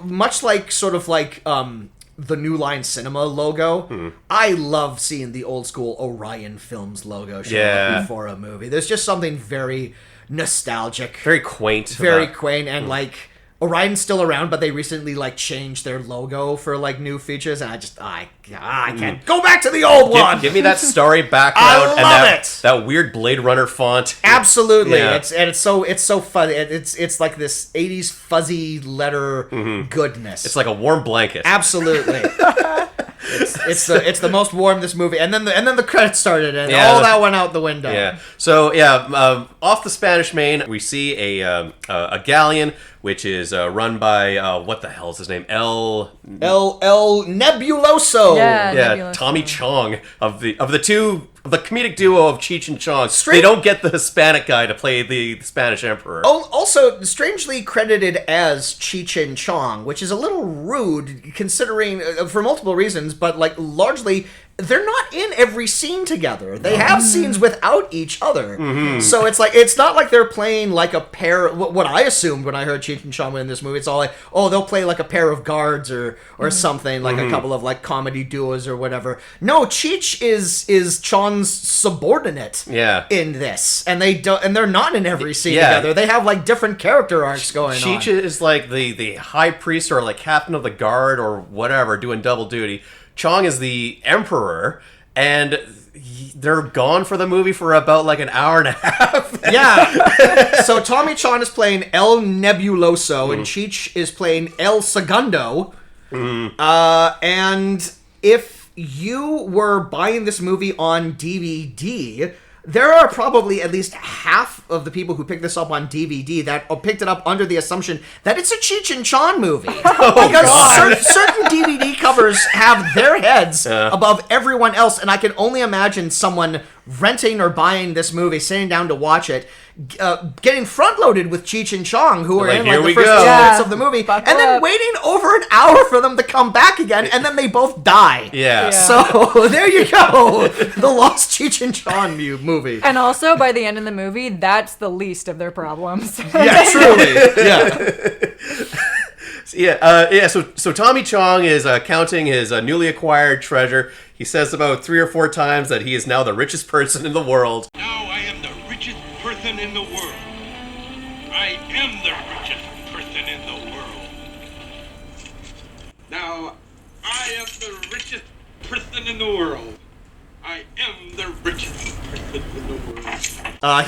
much like sort of like the New Line Cinema logo, I love seeing the old school Orion Films logo show up before a movie. There's just something very nostalgic, very quaint, and like Orion's still around, but they recently like changed their logo for like new features, and I can't go back to the old one. Give me that starry background I love that weird Blade Runner font. Absolutely, it's so fun. It's like this 80s fuzzy letter goodness. It's like a warm blanket. Absolutely. It's the most warm this movie, and then the credits started, and all that went out the window. Yeah. So off the Spanish Main, we see a galleon which is run by what the hell is his name? El Nebuloso. Yeah, Nebuloso. Tommy Chong of the comedic duo of Cheech and Chong. They don't get the Hispanic guy to play the Spanish Emperor. Also, strangely credited as Cheech and Chong, which is a little rude considering for multiple reasons, but like largely they're not in every scene together. They have scenes without each other. So it's not like they're playing like a pair. What I assumed when I heard Cheech and Chong in this movie, it's all like, oh, they'll play like a pair of guards or something, like a couple of like comedy duos or whatever. No, Cheech is Chong's subordinate. In this, and they're not in every scene together. They have like different character arcs going on. Cheech is like the high priest or like captain of the guard or whatever, doing double duty. Chong is the emperor, and they're gone for the movie for about like an hour and a half. So Tommy Chong is playing El Nebuloso, and Cheech is playing El Segundo. And if you were buying this movie on DVD, there are probably at least half of the people who picked this up on DVD that picked it up under the assumption that it's a Cheech and Chong movie. Because certain DVD covers have their heads above everyone else, and I can only imagine someone renting or buying this movie, sitting down to watch it, getting front-loaded with Cheech and Chong, who are in like the first 2 minutes of the movie, and then waiting over an hour for them to come back again, and then they both die. So there you go, the lost Cheech and Chong movie. And also, by the end of the movie, that's the least of their problems. Truly. So Tommy Chong is counting his newly acquired treasure. He says about 3 or 4 times that he is now the richest person in the world. Now I am the richest person in the world. I am the richest person in the world. Now I am the richest person in the world. I am the richest person in the world.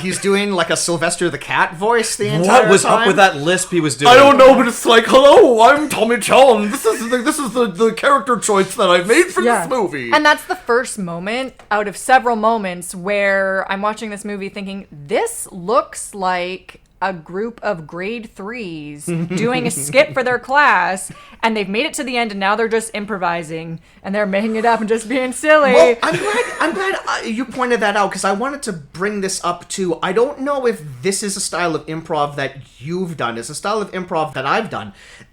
He's doing like a Sylvester the Cat voice the entire time. What was up with that lisp he was doing? I don't know, but it's like, hello, I'm Tommy Chong. This is the character choice that I made for this movie. And that's the first moment out of several moments where I'm watching this movie thinking, this looks like a group of grade 3s doing a skit for their class, and they've made it to the end, and now they're just improvising, and they're making it up and just being silly. Well, I'm glad you pointed that out, because I wanted to bring this up too. I don't know if this is a style of improv that you've done. It's a style of improv that I've done.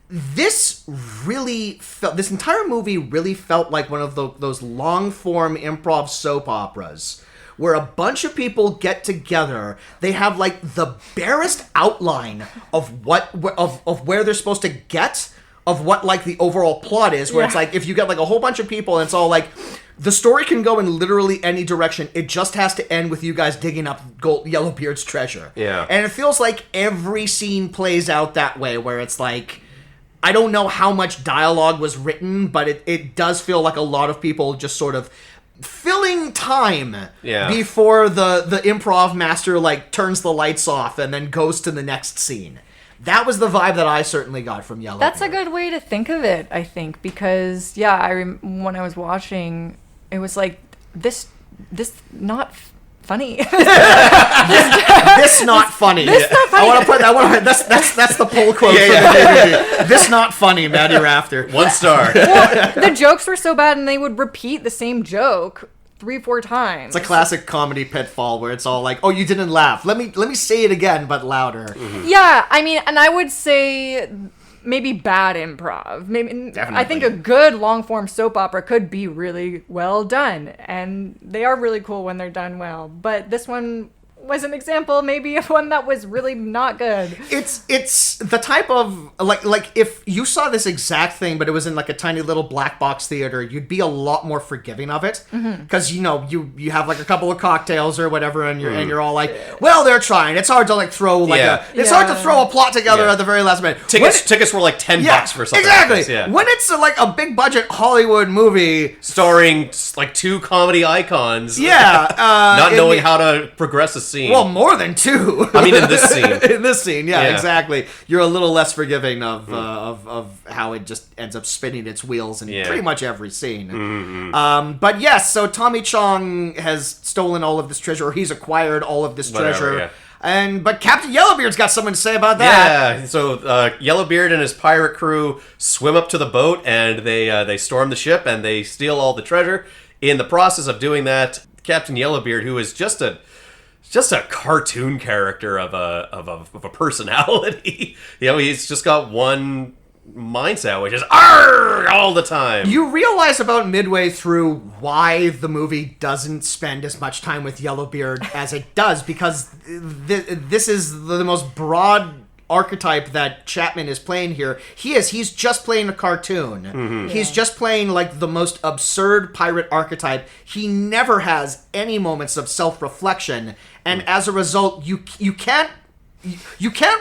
This entire movie really felt like one of those long-form improv soap operas, where a bunch of people get together. They have like the barest outline of where they're supposed to get, of what like the overall plot is, where it's like if you get like a whole bunch of people and it's all like the story can go in literally any direction. It just has to end with you guys digging up Yellowbeard's treasure. And it feels like every scene plays out that way, where it's like, I don't know how much dialogue was written, but it does feel like a lot of people just sort of filling time before the improv master like turns the lights off and then goes to the next scene. That was the vibe that I certainly got from Yellowbeard. That's a good way to think of it, I think, because when I was watching, it was like this not funny. This not funny. I want to put that's the pull quote for the movie. This not funny, Maddy Rafter. 1 star. Well, the jokes were so bad, and they would repeat the same joke 3-4 times. It's a classic comedy pitfall where it's all like, "Oh, you didn't laugh. Let me say it again, but louder." Yeah, I mean, and I would say maybe bad improv. Maybe Definitely. I think a good long-form soap opera could be really well done, and they are really cool when they're done well. But this one was an example maybe of one that was really not good. It's the type of like if you saw this exact thing but it was in like a tiny little black box theater, you'd be a lot more forgiving of it, because you have like a couple of cocktails or whatever, and you're all like, well, they're trying. It's hard to like throw like hard to throw a plot together at the very last minute. Tickets were like $10 for something. Exactly. Like this, when it's like a big budget Hollywood movie starring like 2 comedy icons, not knowing how to progress a scene. Well, more than 2. I mean, in this scene. In this scene, exactly. You're a little less forgiving of how it just ends up spinning its wheels in pretty much every scene. But yes, so Tommy Chong has stolen all of this treasure, or he's acquired all of this treasure. But Captain Yellowbeard's got something to say about that. Yeah, so Yellowbeard and his pirate crew swim up to the boat, and they storm the ship, and they steal all the treasure. In the process of doing that, Captain Yellowbeard, who is just a cartoon character of a personality. He's just got one mindset, which is "Arr!" all the time. You realize about midway through why the movie doesn't spend as much time with Yellowbeard as it does, because this is the most broad archetype that Chapman is playing here. He's just playing a cartoon. Mm-hmm. He's just playing like the most absurd pirate archetype. He never has any moments of self-reflection, and as a result, you can't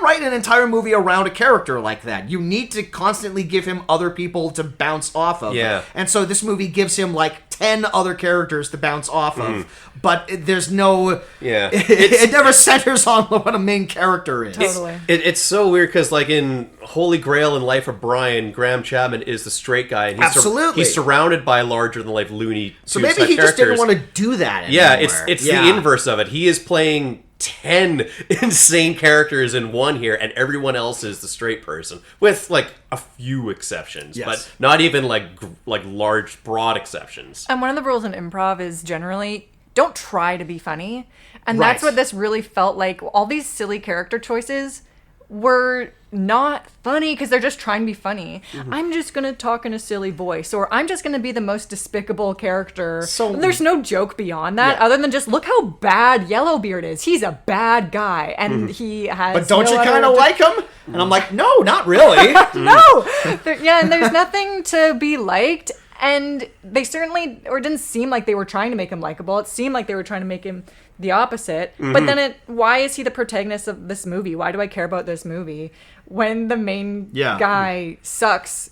write an entire movie around a character like that. You need to constantly give him other people to bounce off of. Yeah. And so this movie gives him like 10 other characters to bounce off of, but there's no... Yeah. It never centers on what a main character is. Totally. It's so weird because, like, in Holy Grail and Life of Brian, Graham Chapman is the straight guy. And Absolutely. He's surrounded by larger-than-life Looney Tunes So maybe he just didn't want to do that anymore. Yeah, it's the inverse of it. He is playing 10 insane characters in one here, and everyone else is the straight person, with like a few exceptions, Yes. but not even like large, broad exceptions. And one of the rules in improv is generally don't try to be funny. And Right. that's what this really felt like. All these silly character choices were not funny because they're just trying to be funny. I'm just going to talk in a silly voice, or I'm just going to be the most despicable character. So- And there's no joke beyond that, Yeah. other than just look how bad Yellowbeard is. He's a bad guy, and he has. But don't no you other kind of de- like him? And I'm like, no, not really. No! And there's nothing to be liked. And they certainly, or it didn't seem like they were trying to make him likable. It seemed like they were trying to make him the opposite. But then why is he the protagonist of this movie? Why do I care about this movie when the main guy sucks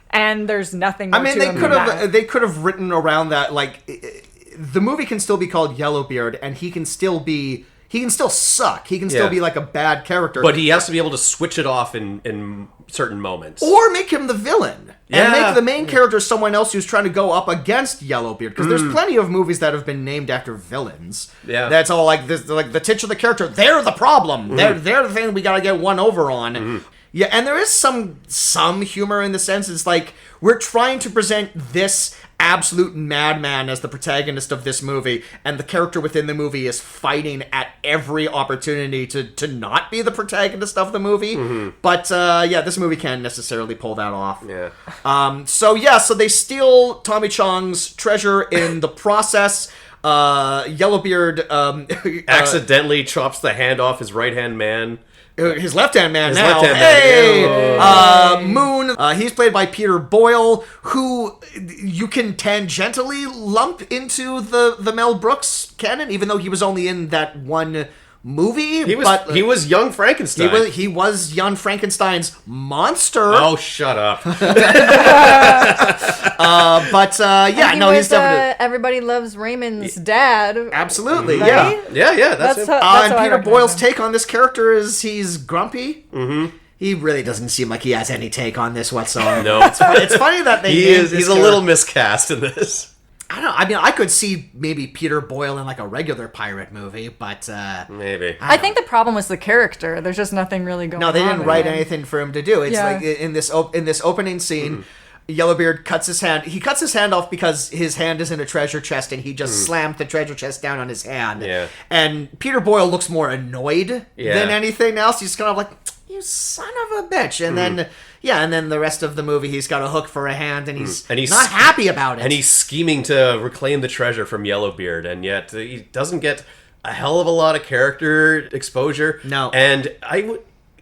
and there's nothing more I mean, to they him could than have that? they could have written around that. Like, the movie can still be called Yellowbeard, and he can still suck. He can still Yeah. be like a bad character. But he has to be able to switch it off in certain moments. or make him the villain. And Yeah. make the main character someone else who's trying to go up against Yellowbeard. Because there's plenty of movies that have been named after villains. Yeah. That's all like this, like the titular character. They're the problem. They're the thing we gotta get one over on. Yeah, and there is some humor in the sense. It's like we're trying to present this absolute madman as the protagonist of this movie, and the character within the movie is fighting at every opportunity to not be the protagonist of the movie. But this movie can't necessarily pull that off. Yeah. So they steal Tommy Chong's treasure in the process. Yellowbeard Accidentally chops the hand off his right-hand man. his left-hand man His now. left-hand man. Hey! Moon. He's played by Peter Boyle, who you can tangentially lump into the Mel Brooks canon, even though he was only in that one movie. He was young Frankenstein. He was young Frankenstein's monster. Oh, shut up. He He's was, definitely Everybody Loves Raymond's dad. absolutely Right? yeah. Yeah, that's him. That's how And I Peter recognize Boyle's him. take on this character is he's grumpy. Mm-hmm. He really doesn't seem like he has any take on this whatsoever. No. It's funny that they named this He's a character. little miscast in this. I don't know. I mean, I could see maybe Peter Boyle in like a regular pirate movie, but Maybe. I think the problem was the character. There's just nothing really going on. no, they didn't with write him. anything for him to do. It's Yeah. like in this opening scene, Yellowbeard cuts his hand. He cuts his hand off because his hand is in a treasure chest, and he just slammed the treasure chest down on his hand. Yeah. And Peter Boyle looks more annoyed Yeah. than anything else. He's kind of like, "You son of a bitch!" And then the rest of the movie, he's got a hook for a hand, and he's not happy about it. And he's scheming to reclaim the treasure from Yellowbeard, and yet he doesn't get a hell of a lot of character exposure. No. And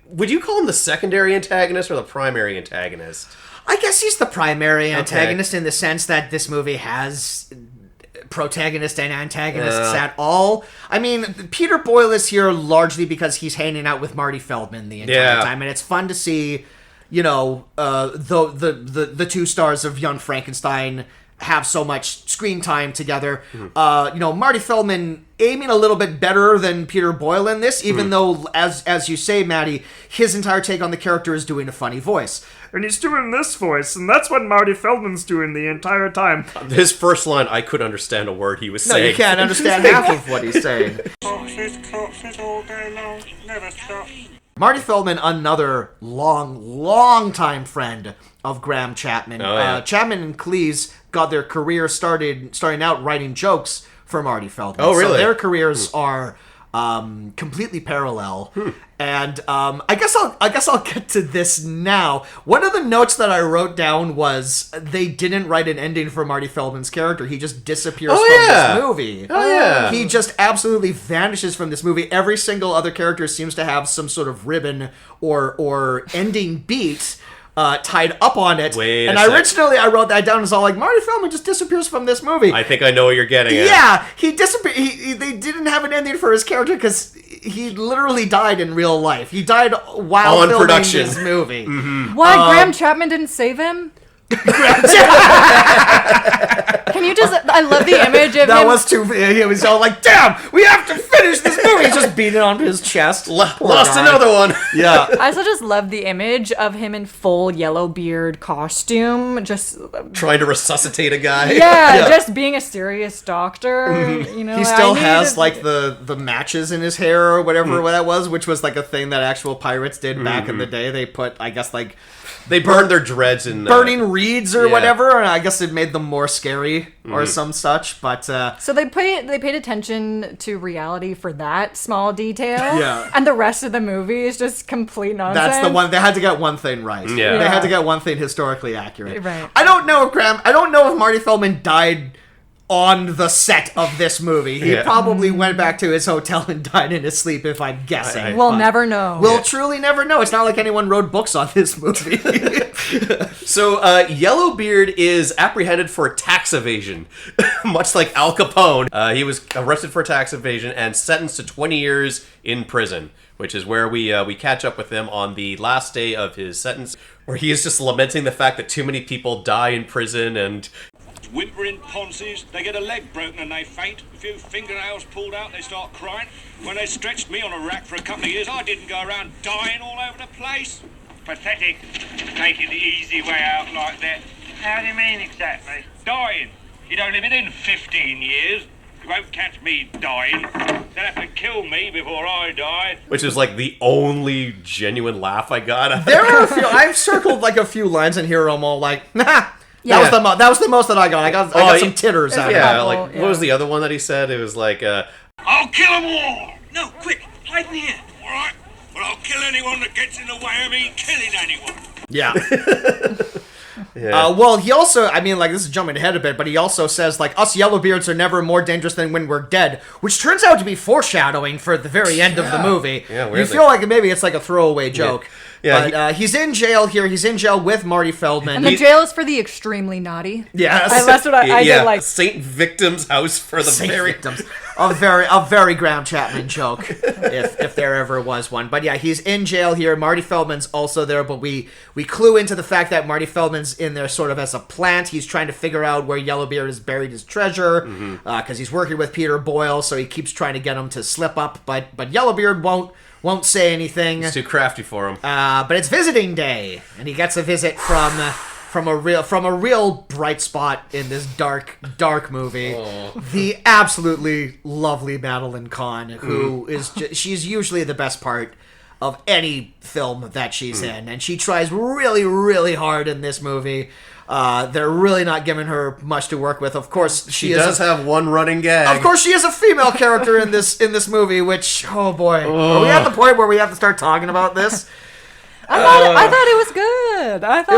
would you call him the secondary antagonist or the primary antagonist? I guess he's the primary antagonist in the sense that this movie has protagonist and antagonists at all. I mean, Peter Boyle is here largely because he's hanging out with Marty Feldman the entire time, and it's fun to see, the two stars of Young Frankenstein have so much screen time together. Marty Feldman aiming a little bit better than Peter Boyle in this, even though, as you say, Maddy, his entire take on the character is doing a funny voice. And he's doing this voice, and that's what Marty Feldman's doing the entire time. His first line, I couldn't understand a word he was saying. No, you can't understand half of what he's saying. Corpses all day long, never stop. Marty Feldman, another long time friend of Graham Chapman. Oh, yeah. Chapman and Cleese got their career starting out writing jokes for Marty Feldman. Oh, really? So their careers are completely parallel. And I guess I'll get to this now. One of the notes that I wrote down was they didn't write an ending for Marty Feldman's character. He just disappears from this movie. Oh yeah. He just absolutely vanishes from this movie. Every single other character seems to have some sort of ribbon or ending beat tied up on it. Wait and a sec. originally I wrote that down as all like, Marty Feldman just disappears from this movie. I think I know what you're getting at. Yeah, he disappeared. They didn't have an ending for his character because he literally died in real life. He died while On filming production. this movie. What? Graham Chapman didn't save him? Can you just? I love the image of That him. was too. He was all like, "Damn, we have to finish this movie." He's just beating on his chest. Poor Lost guy. another one. Yeah. I also just love the image of him in full Yellowbeard costume, just Trying to resuscitate a guy. yeah, just being a serious doctor. You know, He still I has needed- like the matches in his hair or whatever that was, which was like a thing that actual pirates did back in the day. They put, I guess, like They burned their dreads in burning reeds or yeah. whatever, and I guess it made them more scary or some such. But So they paid attention to reality for that small detail. Yeah. And the rest of the movie is just complete nonsense. that's the one. They had to get one thing right. Yeah. They had to get one thing historically accurate. Right. I don't know if I don't know if Marty Feldman died on the set of this movie. He Yeah. probably went back to his hotel and died in his sleep, if I'm guessing. We'll But never know. We'll truly never know. It's not like anyone wrote books on this movie. So, Yellowbeard is apprehended for tax evasion, much like Al Capone. He was arrested for tax evasion and sentenced to 20 years in prison, which is where we catch up with him on the last day of his sentence, where he is just lamenting the fact that too many people die in prison and... Whimpering ponces, they get a leg broken and they faint. A few fingernails pulled out, they start crying. When they stretched me on a rack for a couple of years, I didn't go around dying all over the place. Pathetic, taking the easy way out like that. How do you mean exactly? Dying. You don't live it in 15 years. You won't catch me dying. They'll have to kill me before I die. Which is like the only genuine laugh I got. There are a few. I've circled like a few lines in here. I'm all like, nah. Yeah. That was the most that I got. I got some titters out of it. Yeah, couple, like, yeah. what was the other one that he said? It was like, I'll kill them all! No, quick, hide in here. All right, well, I'll kill anyone that gets in the way of me killing anyone. Yeah. yeah. Well, he also, I mean, like, this is jumping ahead a bit, but he also says, like, us Yellowbeards are never more dangerous than when we're dead, which turns out to be foreshadowing for the very end of the movie. Yeah, you weirdly. feel like maybe it's like a throwaway joke. Yeah, But he's in jail here. He's in jail with Marty Feldman. and the jail is for the extremely naughty. Yes. That's what I did like. Saint Victim's house for the Saint very... victims. A very Graham Chapman joke, if there ever was one. But yeah, he's in jail here. Marty Feldman's also there, but we clue into the fact that Marty Feldman's in there sort of as a plant. He's trying to figure out where Yellowbeard has buried his treasure, because he's working with Peter Boyle, so he keeps trying to get him to slip up, but Yellowbeard won't say anything. It's too crafty for him. But it's visiting day, and he gets a visit from a real bright spot in this dark movie. The absolutely lovely Madeline Kahn, who is she's usually the best part of any film that she's in, and she tries really hard in this movie. They're really not giving her much to work with. Of course, She does have one running gag. Of course, she is a female character in this movie. Which, oh boy, are we at the point where we have to start talking about this? I thought it was good. I thought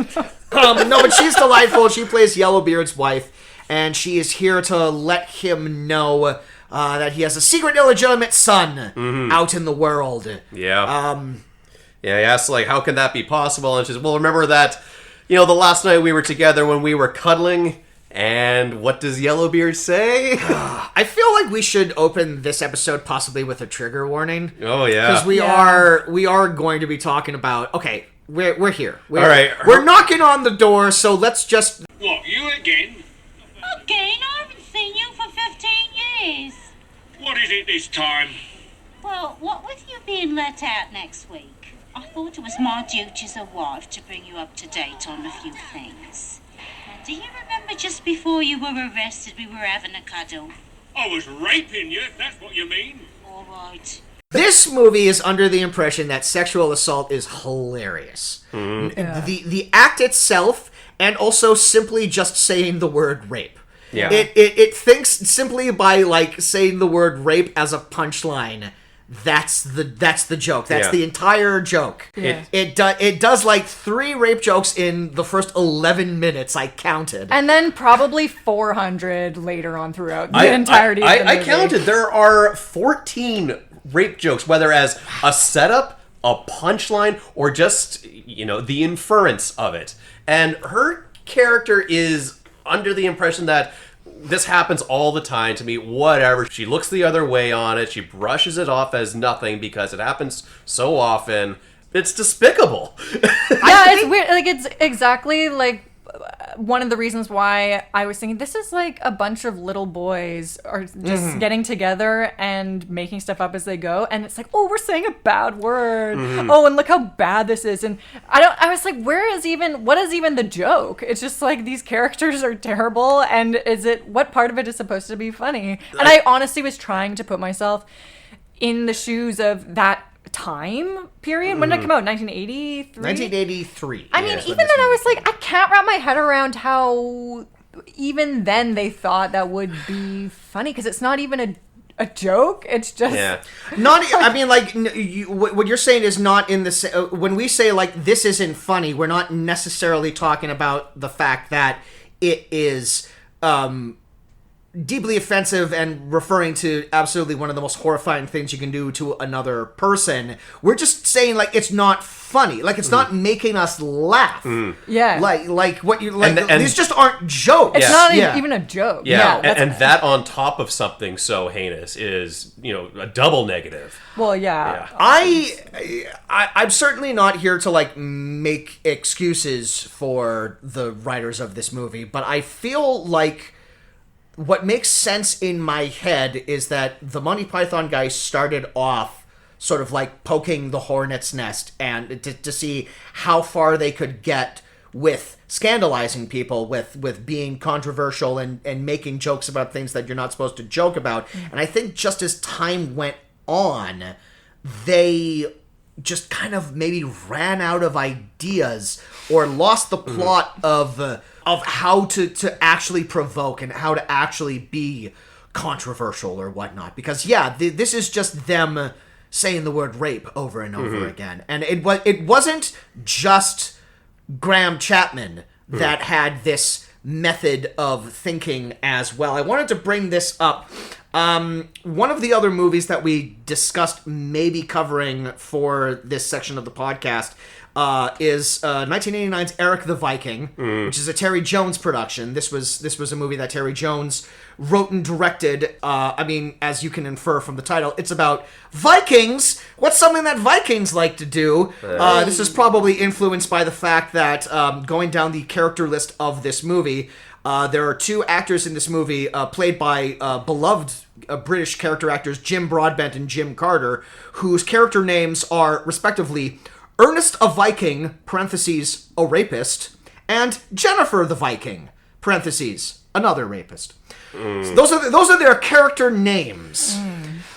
It was good. No, but she's delightful. She plays Yellowbeard's wife, and she is here to let him know that he has a secret illegitimate son out in the world. Yeah. Yeah, he asks, like, how can that be possible? And she says, well, remember that, the last night we were together when we were cuddling, and what does Yellowbeard say? I feel like we should open this episode possibly with a trigger warning. Oh, yeah. Because we are going to be talking about, okay, we're here. All right. We're knocking on the door, so let's just... What, you again? Again? I haven't seen you for 15 years. What is it this time? Well, what with you being let out next week? I thought it was my duty as a wife to bring you up to date on a few things. Now, do you remember just before you were arrested we were having a cuddle? I was raping you, if that's what you mean. All right. This movie is under the impression that sexual assault is hilarious. The act itself, and also simply just saying the word rape. Yeah. It thinks simply by like saying the word rape as a punchline. That's the joke. That's the entire joke. Yeah. It does like 3 rape jokes in the first 11 minutes. I counted. And then probably 400 later on throughout the entirety of the movie. I counted. There are 14 rape jokes, whether as a setup, a punchline, or just, the inference of it. And her character is under the impression that this happens all the time to me, whatever. She looks the other way on it. She brushes it off as nothing because it happens so often. It's despicable. It's weird. Like, it's exactly like one of the reasons why I was thinking this is like a bunch of little boys are just getting together and making stuff up as they go, and it's like, oh, we're saying a bad word. Oh, and look how bad this is. And I was like, what is even the joke? It's just like these characters are terrible, and what part of it is supposed to be funny? And I honestly was trying to put myself in the shoes of that time period. When did it come out? 1983? 1983. I mean, even then I was like, I can't wrap my head around how even then they thought that would be funny, because it's not even a joke. It's just... Yeah. What you're saying is not in the... when we say, like, this isn't funny, we're not necessarily talking about the fact that it is... deeply offensive and referring to absolutely one of the most horrifying things you can do to another person. We're just saying, like, it's not funny. Like, it's not making us laugh. Yeah. Like what you like. And these just aren't jokes. It's not even a joke. Yeah, and that on top of something so heinous is, a double negative. Well, yeah. I'm certainly not here to like make excuses for the writers of this movie, but I feel like what makes sense in my head is that the Monty Python guys started off sort of like poking the hornet's nest and to see how far they could get with scandalizing people, with being controversial and making jokes about things that you're not supposed to joke about. And I think just as time went on, they just kind of maybe ran out of ideas or lost the plot of how to actually provoke and how to actually be controversial or whatnot. Because this is just them saying the word rape over and over again, and it wasn't just Graham Chapman that had this method of thinking as well. I wanted to bring this up. One of the other movies that we discussed maybe covering for this section of the podcast is 1989's Eric the Viking, which is a Terry Jones production. This was a movie that Terry Jones wrote and directed. I mean, as you can infer from the title, it's about Vikings. What's something that Vikings like to do? This is probably influenced by the fact that going down the character list of this movie, there are 2 actors in this movie played by beloved British character actors Jim Broadbent and Jim Carter, whose character names are respectively Ernest a Viking, parentheses, a rapist, and Jennifer the Viking, parentheses, another rapist. So those are their character names.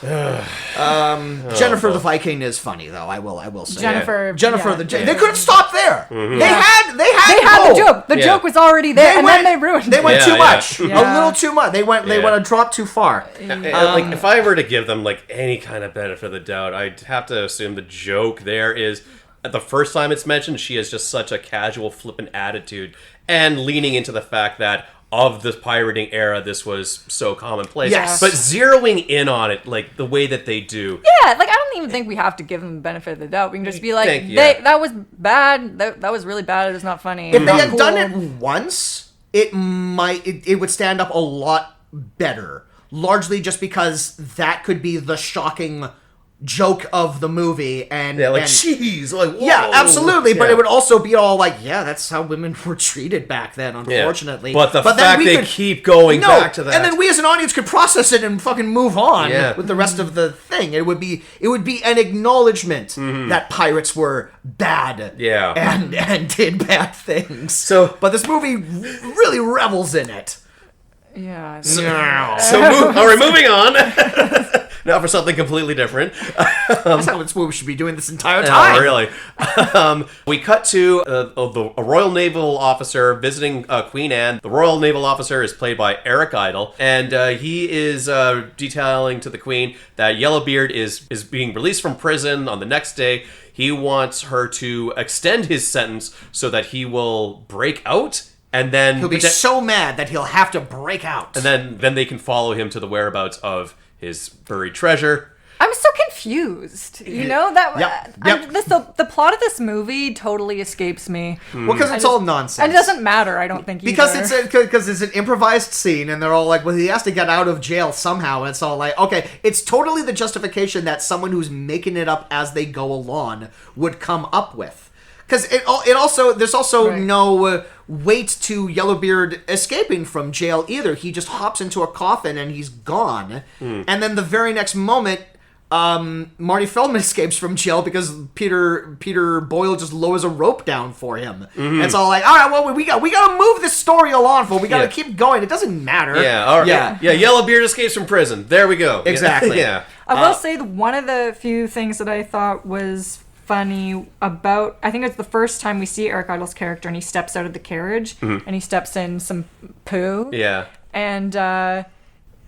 Jennifer the Viking is funny, though. I will say Jennifer They could have stopped there. They had the joke. The joke was already there, and then they ruined it. They went too much. A little too much. They went a drop too far. Like, if I were to give them like any kind of benefit of the doubt, I'd have to assume the joke there is, at the first time it's mentioned, she has just such a casual, flippant attitude, and leaning into the fact that of the pirating era, this was so commonplace. Yes. But zeroing in on it, like, the way that they do. Yeah, like, I don't even think we have to give them the benefit of the doubt. We can just be like, that was bad. That was really bad. It was not funny. If they had done it once, it would stand up a lot better. Largely just because that could be the shocking joke of the movie, and jeez, like, whoa. Yeah, absolutely, but it would also be all like, that's how women were treated back then, unfortunately. But the fact they keep going back to that, and then we as an audience could process it and fucking move on with the rest of the thing. It would be an acknowledgement that pirates were bad, and did bad things. But this movie really revels in it. Yeah. So all right, moving on. now for something completely different. That's how we should be doing this entire time. Oh, really? We cut to a Royal Naval officer visiting Queen Anne. The Royal Naval officer is played by Eric Idle, and he is detailing to the Queen that Yellowbeard is being released from prison on the next day. He wants her to extend his sentence so that he will break out, and then He'll be so mad that he'll have to break out. and then they can follow him to the whereabouts of his buried treasure. I'm so confused. You know that Yep. the plot of this movie totally escapes me. Well, because it's all nonsense. And it doesn't matter, I don't think, either. Because it's an improvised scene, and they're all like, well, he has to get out of jail somehow, and it's all like, okay, it's totally the justification that someone who's making it up as they go along would come up with. Because there's also Right. no weight to Yellowbeard escaping from jail either. He just hops into a coffin and he's gone. And then the very next moment, Marty Feldman escapes from jail because Peter Boyle just lowers a rope down for him. And it's all like, all right, well, we gotta move this story along, we gotta keep going. It doesn't matter. Yeah, all right. Yeah, Yellowbeard escapes from prison. There we go. Exactly. Yeah. I will say that one of the few things that I thought was funny about, I think it's the first time we see Eric Idle's character, and he steps out of the carriage and he steps in some poo. Yeah. And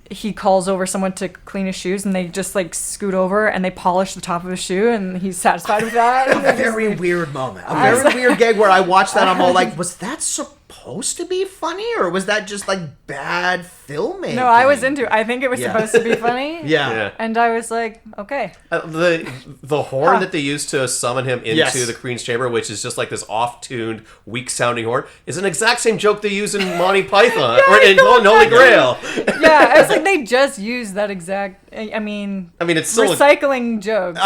he calls over someone to clean his shoes, and they just like scoot over and they polish the top of his shoe, and he's satisfied with that. A very weird moment. A very weird gag where I watched that, I'm all like, was that supposed to be funny, or was that just like bad filmmaking? No, I was into it. I think it was supposed to be funny. Yeah. And I was like, okay. The horn that they used to summon him into Yes. the Queen's Chamber, which is just like this off-tuned, weak-sounding horn, is an exact same joke they use in Monty Python or in Holy Grail. Yeah, I was like, they just used that exact. I mean, it's still recycling jokes.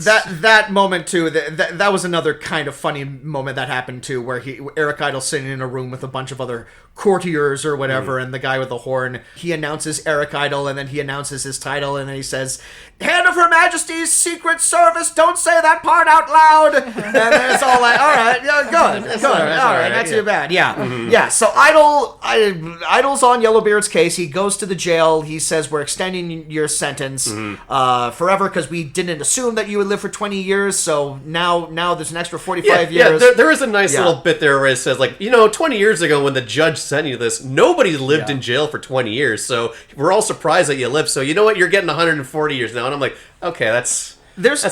That moment too. That was another kind of funny moment that happened too, where Eric Idle's sitting in a room with a bunch of other courtiers or whatever, and the guy with the horn, he announces Eric Idle, and then he announces his title, and then he says, "Head of Her Majesty's Secret Service, don't say that part out loud." And then it's all like, all right, yeah, good, all right, not too bad, yeah. So Idle's on Yellowbeard's case. He goes to the jail. He says, "We're extending your sentence forever because we didn't assume that you would live for 20 years. So now there's an extra 45 years." Yeah, there is a nice little bit there where it says, like, 20 years ago when the judge sent you this, nobody lived in jail for 20 years, so we're all surprised that you lived. So you know what? You're getting 140 years now. And I'm like, okay, that's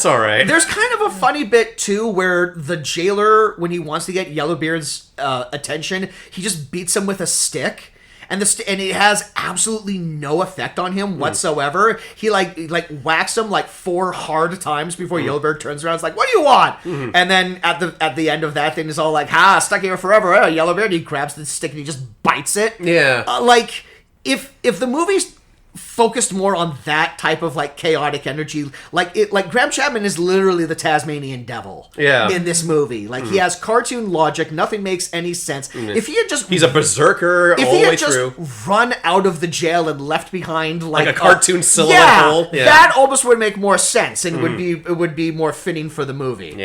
all right. There's kind of a funny bit too where the jailer, when he wants to get Yellowbeard's attention, he just beats him with a stick. And and it has absolutely no effect on him whatsoever. He like whacks him like 4 hard times before Yellowbeard turns around. It's like, "What do you want?" And then at the end of that thing is all like, "Ha, stuck here forever." Yellowbeard. He grabs the stick and he just bites it. Yeah. If the movie's focused more on that type of like chaotic energy, like Graham Chapman is literally the Tasmanian devil in this movie. Like he has cartoon logic, nothing makes any sense. If he had just he's a berserker all the way through, run out of the jail and left behind like a cartoon silhouette hole, that almost would make more sense and it would be more fitting for the movie.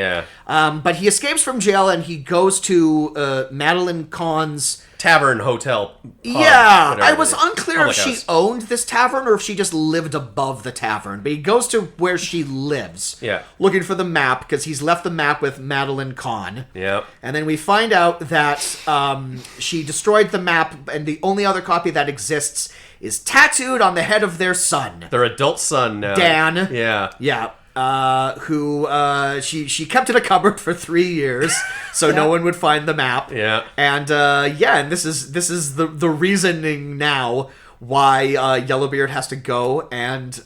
But he escapes from jail and he goes to Madeline Kahn's tavern, hotel, pub, I was unclear if she house. owned this tavern or if she just lived above the tavern. But he goes to where she lives, looking for the map because he's left the map with Madeline Kahn. Yep. And then we find out that she destroyed the map, and the only other copy that exists is tattooed on the head of their son, their adult son now, Dan. Yeah. Who she kept in a cupboard for 3 years so no one would find the map. And and this is the reasoning now why Yellowbeard has to go and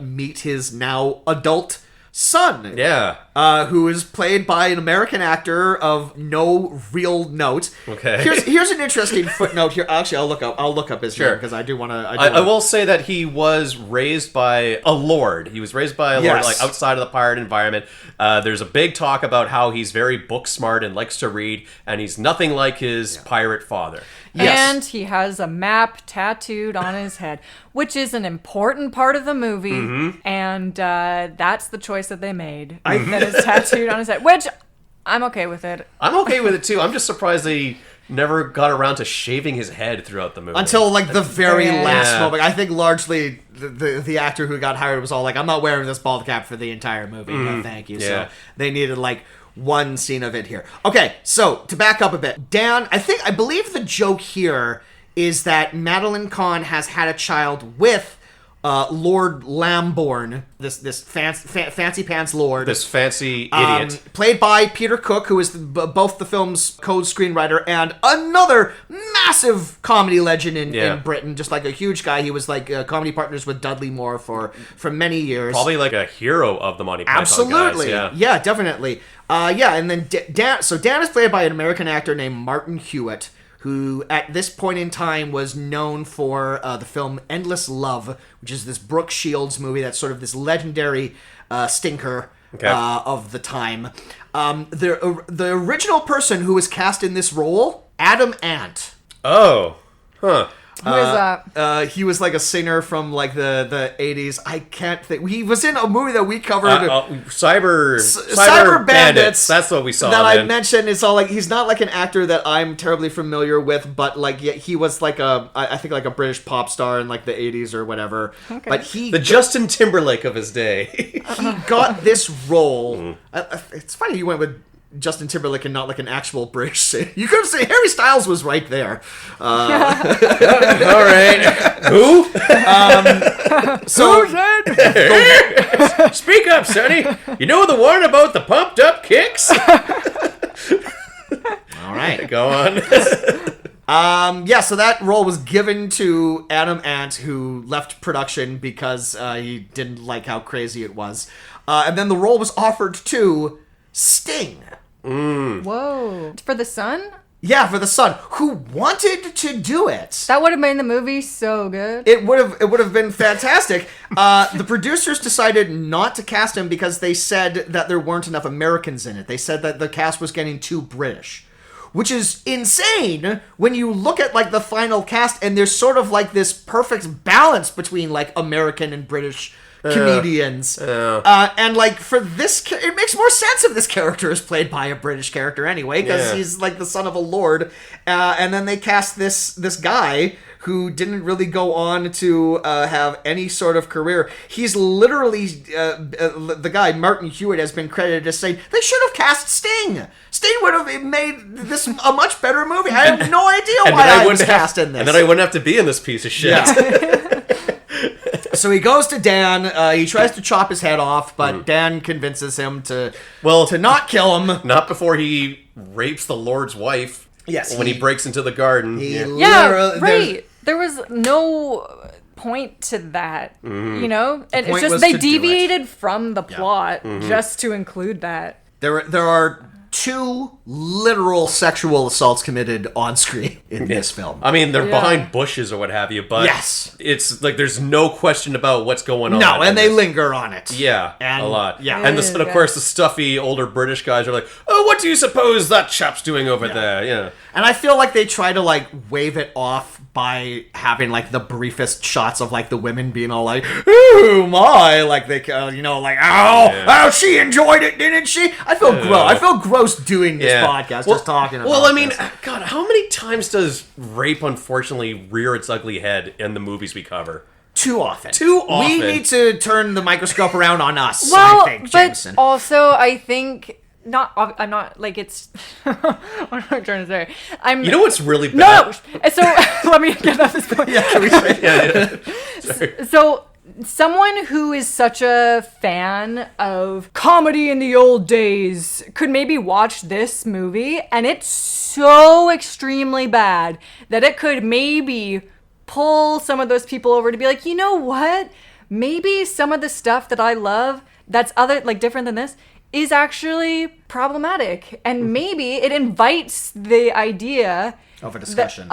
meet his now adult son. Who is played by an American actor of no real note. Okay. Here's an interesting footnote here. Actually, I'll look up his name because I do want to. I will say that he was raised by a lord. He was raised by a lord, like outside of the pirate environment. There's a big talk about how he's very book smart and likes to read, and he's nothing like his pirate father. And he has a map tattooed on his head, which is an important part of the movie. And that's the choice that they made. That is tattooed on his head, which I'm okay with it. I'm okay with it too. I'm just surprised they never got around to shaving his head throughout the movie. Until, like, the very Yeah. last moment. I think largely the actor who got hired was all like, I'm not wearing this bald cap for the entire movie. No, thank you. Yeah. So they needed, like, one scene of it here. Okay, so to back up a bit, Dan, I believe the joke here is that Madeline Kahn has had a child with Lord Lambourne, this fancy pants lord. This fancy idiot. Played by Peter Cook, who is both the film's co-screenwriter and another massive comedy legend in Britain, just like a huge guy. He was like comedy partners with Dudley Moore for many years. Probably like a hero of the Monty Python Absolutely. guys. Yeah, definitely. And then Dan is played by an American actor named Martin Hewitt, who at this point in time was known for the film Endless Love, which is this Brooke Shields movie that's sort of this legendary stinker of the time. The original person who was cast in this role, Adam Ant. Oh. Huh. Who is that? He was like a singer from like the 80s. I can't think. He was in a movie that we covered. Cyber Bandits. That's what we saw. That I mentioned. It's all like he's not like an actor that I'm terribly familiar with, but like he was like I think like a British pop star in like the 80s or whatever. Okay. But the Justin Timberlake of his day. He got this role. It's funny you went with Justin Timberlake and not like an actual British singer. You could have said Harry Styles was right there. All right. Who? So Speak up, Sonny. You know the one about the pumped up kicks? all right. Go on. So that role was given to Adam Ant, who left production because he didn't like how crazy it was. And then the role was offered to Sting. Whoa. For the son? Yeah, for the son, who wanted to do it. That would have made the movie so good. It would have been fantastic. The producers decided not to cast him because they said that there weren't enough Americans in it. They said that the cast was getting too British, which is insane when you look at like the final cast and there's sort of like this perfect balance between like American and British comedians. And like for this, it makes more sense if this character is played by a British character anyway, because he's like the son of a lord. And then they cast this guy who didn't really go on to have any sort of career. He's literally the guy Martin Hewitt has been credited as saying they should have cast Sting. Sting would have made this a much better movie. I have no idea why I was cast in this. And then I wouldn't have to be in this piece of shit. Yeah. So he goes to Dan. He tries to chop his head off, but Dan convinces him to not kill him. Not before he rapes the Lord's wife. Yes, when he breaks into the garden. Yeah, right. There was no point to that, you know? And it's just they deviated from the plot just to include that. There are 2 literal sexual assaults committed on screen in this film. I mean, they're behind bushes or what have you, but it's like there's no question about what's going on. No, and they linger on it. Yeah, and, a lot. Yeah. And of course, the stuffy older British guys are like, oh, what do you suppose that chap's doing over there? Yeah. And I feel like they try to, like, wave it off by having, like, the briefest shots of, like, the women being all like, ooh, my, like, they, like, oh, she enjoyed it, didn't she? I feel gross. I feel gross doing this podcast, just talking about Well, I mean, this. God, how many times does rape, unfortunately, rear its ugly head in the movies we cover? Too often. We need to turn the microscope around on us, well, I think, Jameson. But also, I think... I'm not like it's. What am I trying to say? You know what's really bad? No. So let me get off this point. Yeah, can we say? Sorry. So someone who is such a fan of comedy in the old days could maybe watch this movie, and it's so extremely bad that it could maybe pull some of those people over to be like, you know what? Maybe some of the stuff that I love that's different than this is actually problematic, and maybe it invites the idea of a discussion.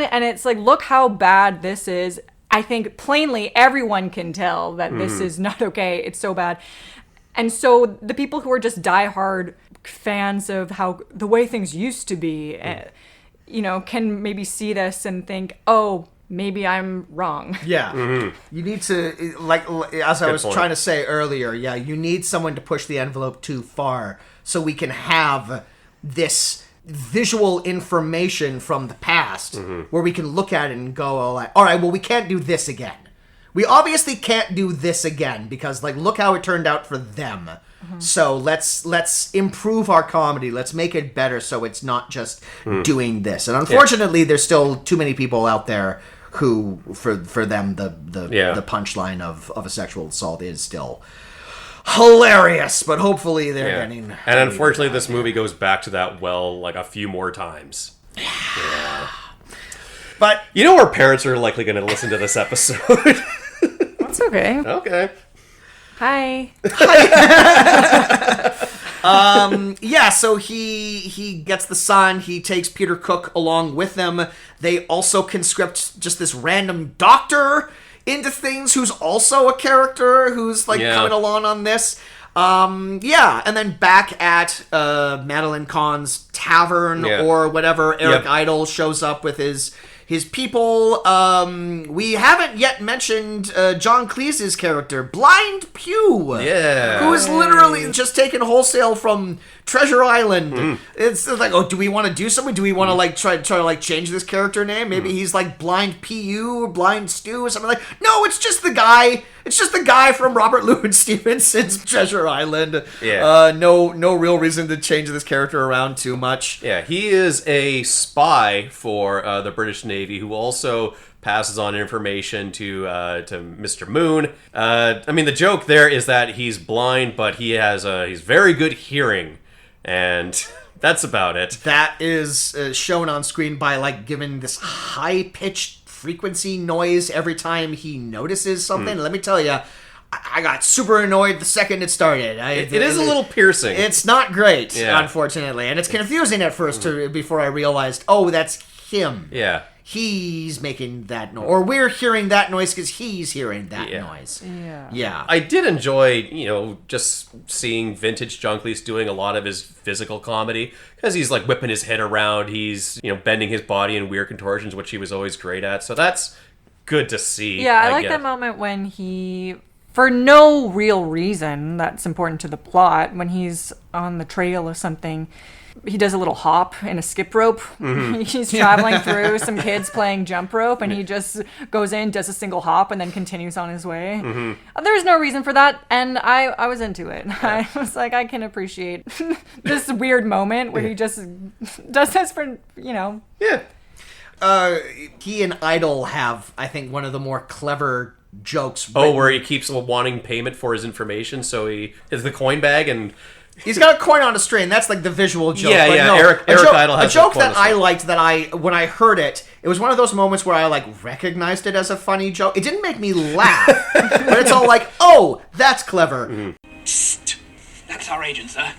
And it's like, look how bad this is. I think plainly everyone can tell that this is not okay. It's so bad. And so the people who are just diehard fans of how the way things used to be, can maybe see this and think, oh, maybe I'm wrong. Yeah. You need to, like, as I was trying to say earlier, you need someone to push the envelope too far so we can have this visual information from the past where we can look at it and go, all right, well, we can't do this again. We obviously can't do this again because, like, look how it turned out for them. So let's improve our comedy. Let's make it better so it's not just doing this. And unfortunately, there's still too many people out there who, for them, the punchline of a sexual assault is still hilarious. But hopefully they're getting... And unfortunately, this movie goes back to that well like a few more times. Yeah. But you know our parents are likely going to listen to this episode. That's okay. Okay. Hi. So he gets the son, he takes Peter Cook along with them. They also conscript just this random doctor into things who's also a character who's coming along on this. And then back at Madeline Kahn's tavern or whatever, Eric Idle shows up with his people. We haven't yet mentioned John Cleese's character, Blind Pew. Yeah. Who is literally just taken wholesale from Treasure Island. It's like, do we want to do something? Do we want to try to change this character name? Maybe he's like Blind P.U. or Blind Stu or something no, it's just the guy. It's just the guy from Robert Louis Stevenson's Treasure Island. Yeah. No real reason to change this character around too much. Yeah, he is a spy for the British Navy who also passes on information to Mr. Moon. The joke there is that he's blind, but he's very good hearing, and that's about it. That is shown on screen by giving this high-pitched frequency noise every time he notices something. Let me tell you, I got super annoyed the second it started. It is a little piercing. It's not great, unfortunately, and it's confusing at first before I realized, that's him. Yeah. He's making that noise, or we're hearing that noise because he's hearing that noise. Yeah. I did enjoy, just seeing vintage John Cleese doing a lot of his physical comedy because he's whipping his head around, he's bending his body in weird contortions, which he was always great at. So that's good to see. Yeah, I like that moment when he, for no real reason that's important to the plot, when he's on the trail of something, he does a little hop in a skip rope. He's traveling through some kids playing jump rope, and he just goes in, does a single hop, and then continues on his way. There's no reason for that, and I was into it. I was like, I can appreciate this weird moment where he just does this for, Yeah. He and Idol have, I think, one of the more clever jokes. Where he keeps wanting payment for his information, so he is the coin bag and... He's got a coin on a string. That's the visual joke. Yeah, but yeah. No, Eric Idle has a joke that I liked when I heard it. It was one of those moments where I recognized it as a funny joke. It didn't make me laugh, but it's all that's clever. Psst. That's our agent, sir.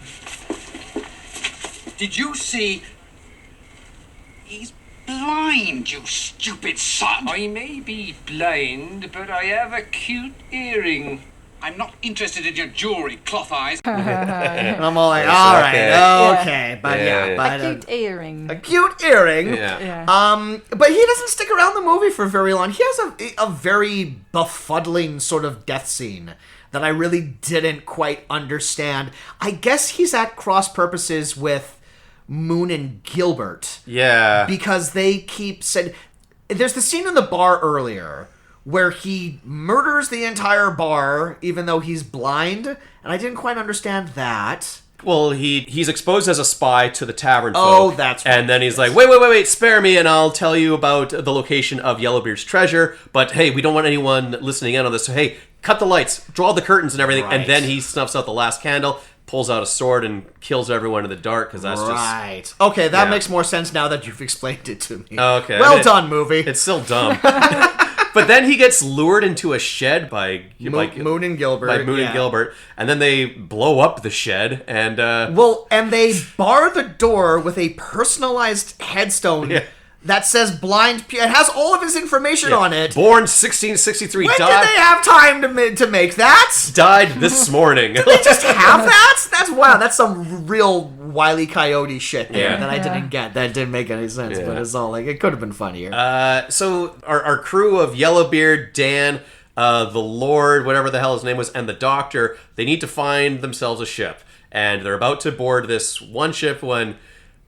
Did you see? He's blind, you stupid son. I may be blind, but I have a cute earring. I'm not interested in your jewelry, cloth eyes. And I'm all all right, okay. But a cute earring. A cute earring. Yeah. But he doesn't stick around the movie for very long. He has a very befuddling sort of death scene that I really didn't quite understand. I guess he's at cross purposes with Moon and Gilbert. Yeah. Because they keep saying... There's the scene in the bar earlier where he murders the entire bar, even though he's blind, and I didn't quite understand that. Well, he's exposed as a spy to the tavern folk. Oh, that's right. And then he's like, wait, spare me, and I'll tell you about the location of Yellowbeard's treasure, but hey, we don't want anyone listening in on this, so hey, cut the lights, draw the curtains and everything, and then he snuffs out the last candle, pulls out a sword, and kills everyone in the dark, because that's just... Okay, that makes more sense now that you've explained it to me. Okay. Well done, movie. It's still dumb. But then he gets lured into a shed by Moon and Gilbert. By Moon and Gilbert, and then they blow up the shed, and and they bar the door with a personalized headstone that says Blind Pew. It has all of his information on it. Born 1663. When did they have time to make that? Died this morning. Did they just have that? That's some real Wile E. Coyote shit there that I didn't get. That didn't make any sense, but it's all it could have been funnier. So our crew of Yellowbeard, Dan, the Lord, whatever the hell his name was, and the Doctor, they need to find themselves a ship. And they're about to board this one ship when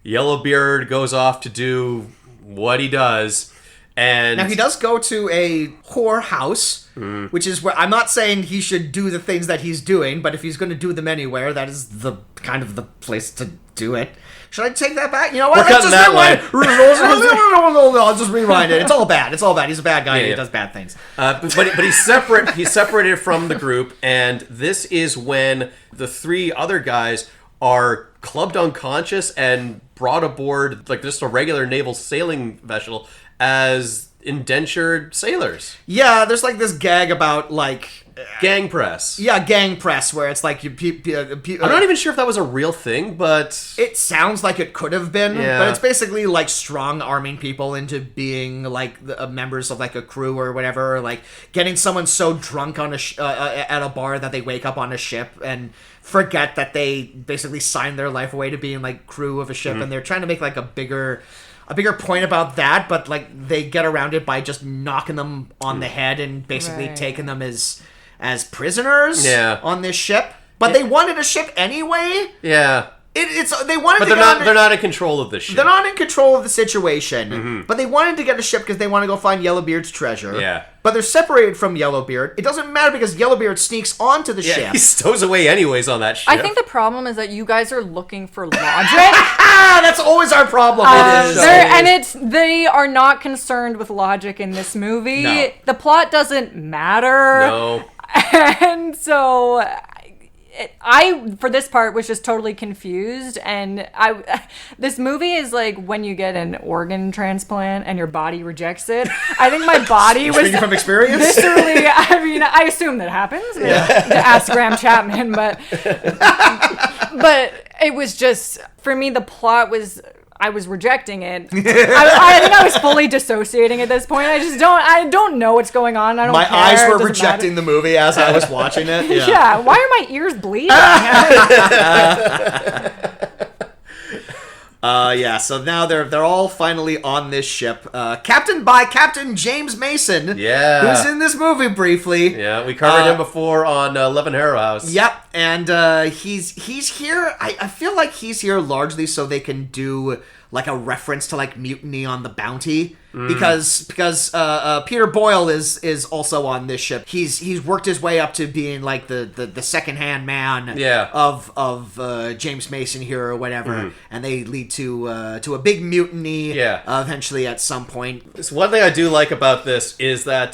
Yellowbeard goes off to do what he does. And now he does go to a whorehouse, which is where I'm not saying he should do the things that he's doing, but if he's going to do them anywhere, that is the kind of the place to do it. Should I take that back? You know what? We're cutting that I'll just rewind it. It's all bad. It's all bad. He's a bad guy. And he does bad things. But he's separate. He's separated from the group, and this is when the three other guys are clubbed unconscious and brought aboard like just a regular naval sailing vessel as indentured sailors. Yeah, there's like this gag about like gang press. Yeah, gang press, where it's like I'm not even sure if that was a real thing, but it sounds like it could have been. Yeah. But it's basically like strong arming people into being like members of like a crew or whatever, or like getting someone so drunk on at a bar that they wake up on a ship and forget that they basically signed their life away to being like crew of a ship, and they're trying to make like a bigger point about that, but like they get around it by just knocking them on the head and basically taking them as prisoners on this ship. But they wanted a ship anyway. Yeah. They wanted but to they're not in control of the ship. They're not in control of the situation. But they wanted to get a ship because they want to go find Yellowbeard's treasure. Yeah. But they're separated from Yellowbeard. It doesn't matter because Yellowbeard sneaks onto the ship. He stows away anyways on that ship. I think the problem is that you guys are looking for logic. That's always our problem. They are not concerned with logic in this movie. No. The plot doesn't matter. No. And so I for this part was just totally confused, and this movie is like when you get an organ transplant and your body rejects it. I think my body was speaking from experience. Viscerally, I mean, I assume that happens. To ask Graham Chapman, but it was just for me. The plot was. I was rejecting it. I think I was fully dissociating at this point. I don't know what's going on. I don't care. My eyes were rejecting the movie as I was watching it. Yeah. Why are my ears bleeding? So now they're all finally on this ship, captained by Captain James Mason, who's in this movie briefly. Yeah, we covered him before on Levin Harrow House. Yep, and he's here. I feel like he's here largely so they can do like a reference to like Mutiny on the Bounty, because Peter Boyle is also on this ship. He's worked his way up to being like the second hand man of James Mason here or whatever, and they lead to a big mutiny eventually at some point. So one thing I do like about this is that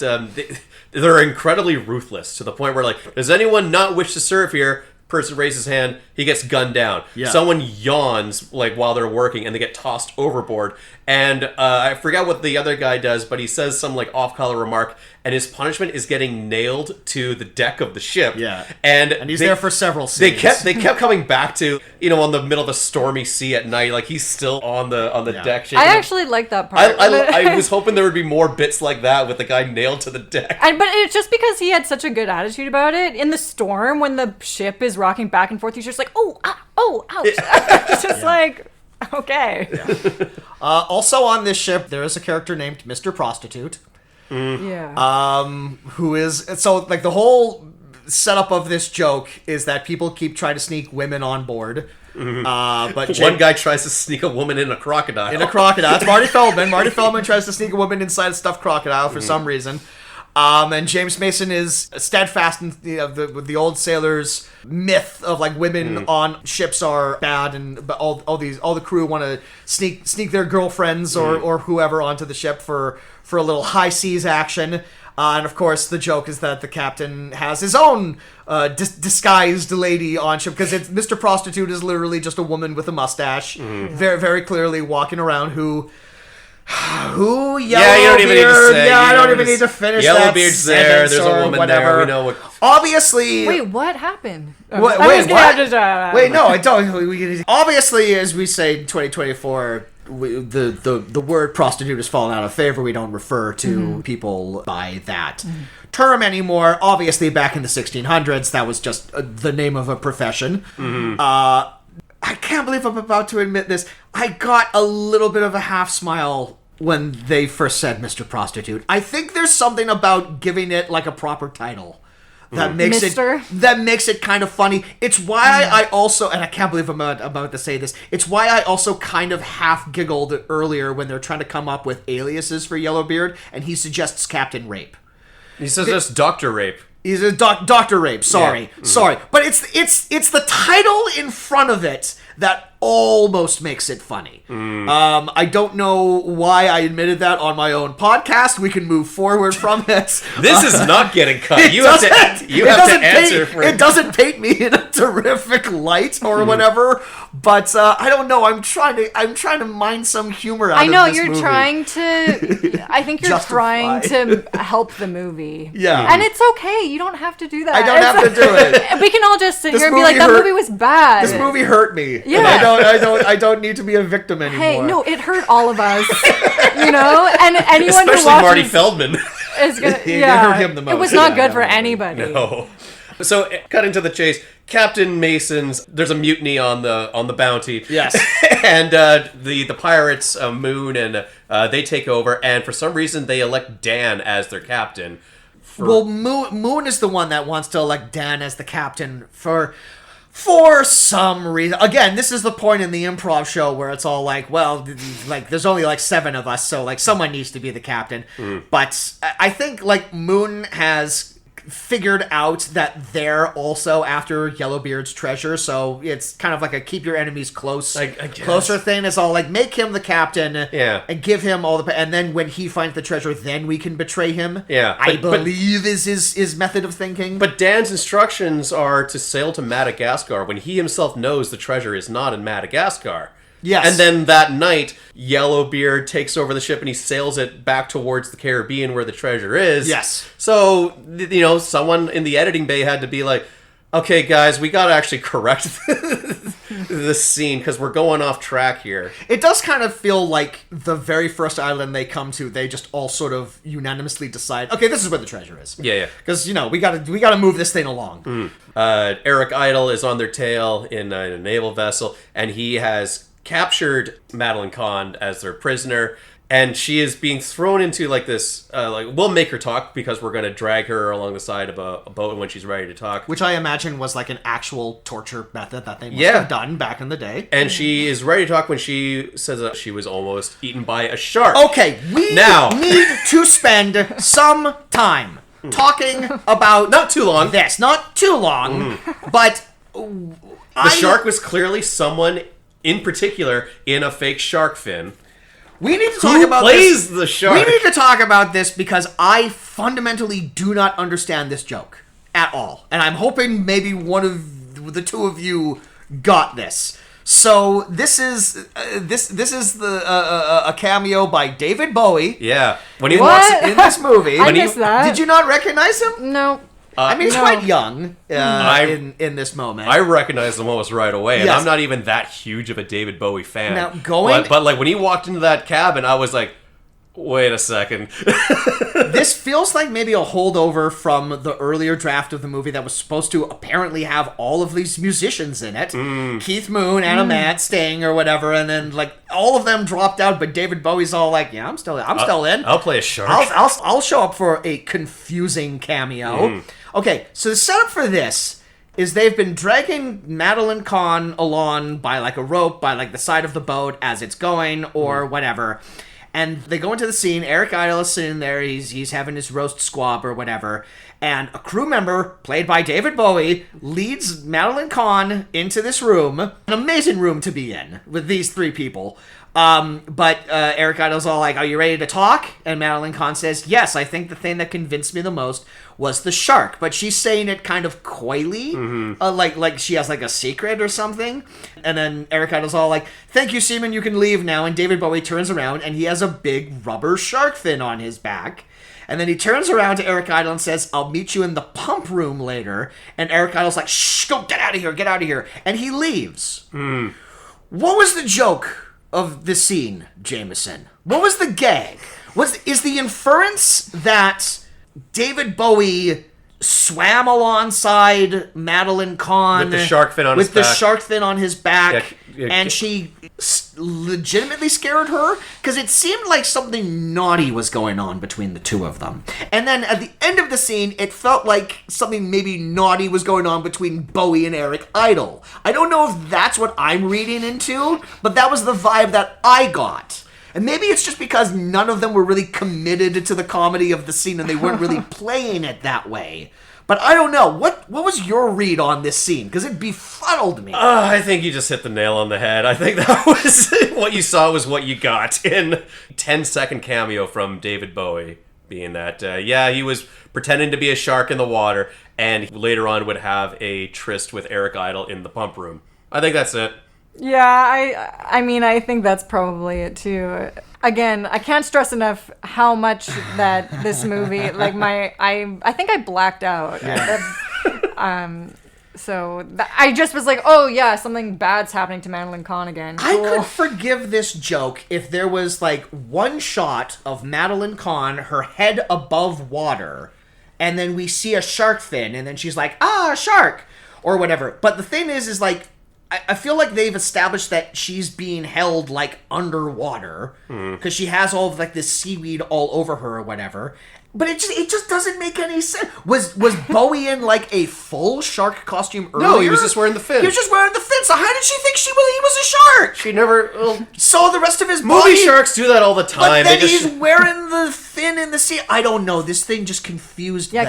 they're incredibly ruthless to the point where like, does anyone not wish to serve here? Person raises his hand, he gets gunned down. Yeah. Someone yawns like while they're working and they get tossed overboard. And I forgot what the other guy does, but he says some like off-color remark, and his punishment is getting nailed to the deck of the ship. Yeah. And he's there for several scenes. They kept coming back to, on the middle of a stormy sea at night, like he's still on the deck. I actually like that part. I was hoping there would be more bits like that with the guy nailed to the deck. But it's just because he had such a good attitude about it. In the storm, when the ship is rocking back and forth, he's just like, ouch. It's just like, okay. Yeah. Also on this ship, there is a character named Mr. Prostitute. Yeah. Who is... So, like, the whole setup of this joke is that people keep trying to sneak women on board. But one guy tries to sneak a woman in a crocodile. It's Marty Feldman. Marty Feldman tries to sneak a woman inside a stuffed crocodile for some reason. And James Mason is steadfast in the old sailors' myth of like women on ships are bad, but all the crew want to sneak their girlfriends or whoever onto the ship for a little high seas action. And of course, the joke is that the captain has his own disguised lady on ship, because Mr. Prostitute is literally just a woman with a mustache, very very clearly walking around who Yellowbeard? Yeah, you don't even need to say. Yeah, I don't even need to finish that Yellowbeard's there. There's a woman there. We know what. Obviously. Wait, what happened? What? No, I don't. Obviously, as we say, in 2024, the word prostitute has fallen out of favor. We don't refer to people by that term anymore. Obviously, back in the 1600s, that was just the name of a profession. I can't believe I'm about to admit this. I got a little bit of a half smile when they first said Mr. Prostitute. I think there's something about giving it like a proper title that makes it kind of funny. It's why I also, and I can't believe I'm about to say this, it's why I also kind of half giggled earlier when they're trying to come up with aliases for Yellowbeard, and he suggests Captain Rape. He says that's Dr. Rape. He's a Dr. Rape. Sorry. But it's the title in front of it that almost makes it funny. I don't know why I admitted that on my own podcast. We can move forward from it. This is not getting cut. You have to answer for it. It doesn't paint me in a terrific light or whatever. But I don't know. I'm trying to mine some humor out of this movie. I know you're trying to. I think you're trying to help the movie. Yeah, and it's okay. You don't have to do that. I don't have to do it. We can all just sit here and be like, "That movie was bad." This movie hurt me. Yeah. I don't need to be a victim anymore. Hey, no, it hurt all of us. And anyone especially who watches Marty Feldman is gonna. It hurt him the most. It was not good for anybody. No. So, cut into the chase. Captain Mason's. There's a mutiny on the Bounty. Yes. And the pirates, Moon, and they take over. And for some reason, they elect Dan as their captain. Well, Moon is the one that wants to elect Dan as the captain for some reason. Again, this is the point in the improv show where it's all like, well, like there's only like 7 of us, so like someone needs to be the captain. But I think like Moon has figured out that they're also after Yellowbeard's treasure, so it's kind of like a keep your enemies close, closer thing. It's all like make him the captain, and give him all the, and then when he finds the treasure, then we can betray him. I believe is his method of thinking. But Dan's instructions are to sail to Madagascar when he himself knows the treasure is not in Madagascar. Yes. And then that night, Yellowbeard takes over the ship and he sails it back towards the Caribbean where the treasure is. Yes. So, someone in the editing bay had to be like, okay, guys, we gotta actually correct this scene because we're going off track here. It does kind of feel like the very first island they come to, they just all sort of unanimously decide, okay, this is where the treasure is. Yeah. Because, we gotta move this thing along. Eric Idle is on their tail in a naval vessel, and he has captured Madeline Kahn as their prisoner, and she is being thrown into like this we'll make her talk because we're going to drag her along the side of a boat when she's ready to talk, which I imagine was like an actual torture method that they must have done back in the day. And she is ready to talk when she says that she was almost eaten by a shark. Okay, we need to spend some time talking about not too long but the shark was clearly someone in particular in a fake shark fin. We need to talk about this. Who plays this. The shark? We need to talk about this because I fundamentally do not understand this joke at all. And I'm hoping maybe one of the two of you got this. So this is a cameo by David Bowie. Yeah. When he walks in this movie. I missed that. Did you not recognize him? No. He's quite young in this moment. I recognized him almost right away, and I'm not even that huge of a David Bowie fan. Now, but like when he walked into that cabin, I was like, wait a second. This feels like maybe a holdover from the earlier draft of the movie that was supposed to apparently have all of these musicians in it. Keith Moon, Anna Matt, Sting, or whatever, and then like all of them dropped out, but David Bowie's all like, yeah, I'm still in. I'll play a shark. I'll show up for a confusing cameo. Okay, so the setup for this is they've been dragging Madeline Kahn along by like a rope, by like the side of the boat as it's going, or whatever. And they go into the scene. Eric Idle is sitting there. He's having his roast squab or whatever. And a crew member, played by David Bowie, leads Madeline Kahn into this room. An amazing room to be in with these 3 people. But Eric Idle's all like, are you ready to talk? And Madeline Kahn says, yes, I think the thing that convinced me the most was the shark. But she's saying it kind of coyly, like she has like a secret or something. And then Eric Idle's all like, thank you, Seaman, you can leave now. And David Bowie turns around and he has a big rubber shark fin on his back. And then he turns around to Eric Idle and says, I'll meet you in the pump room later. And Eric Idle's like, shh, go, get out of here. And he leaves. What was the joke of the scene, Jameson? What was the gag? Is the inference that David Bowie swam alongside Madeline Kahn with the shark fin on his back? With the shark fin on his back. and she legitimately scared her because it seemed like something naughty was going on between the two of them. And then at the end of the scene, it felt like something maybe naughty was going on between Bowie and Eric Idle. I don't know if that's what I'm reading into, but that was the vibe that I got. And maybe it's just because none of them were really committed to the comedy of the scene and they weren't really playing it that way. But I don't know. What was your read on this scene? Because it befuddled me. I think you just hit the nail on the head. I think that was what you saw was what you got in 10-second cameo from David Bowie. Being that, he was pretending to be a shark in the water, and later on would have a tryst with Eric Idle in the pump room. I think that's it. Yeah, I mean, I think that's probably it too. Again, I can't stress enough how much that this movie, like I think I blacked out. Yeah. I just was like, oh yeah, something bad's happening to Madeline Kahn again. Cool. I could forgive this joke if there was like one shot of Madeline Kahn, her head above water, and then we see a shark fin, and then she's like, a shark, or whatever. But the thing is like, I feel like they've established that she's being held like underwater because she has all of like this seaweed all over her or whatever. But it just doesn't make any sense. Was Bowie in like a full shark costume earlier? No, he was just wearing the fin. He was just wearing the fin. So how did she think he was a shark? She never saw the rest of his movie body. Sharks do that all the time. But then he's wearing the fin in the sea. I don't know. This thing just confused the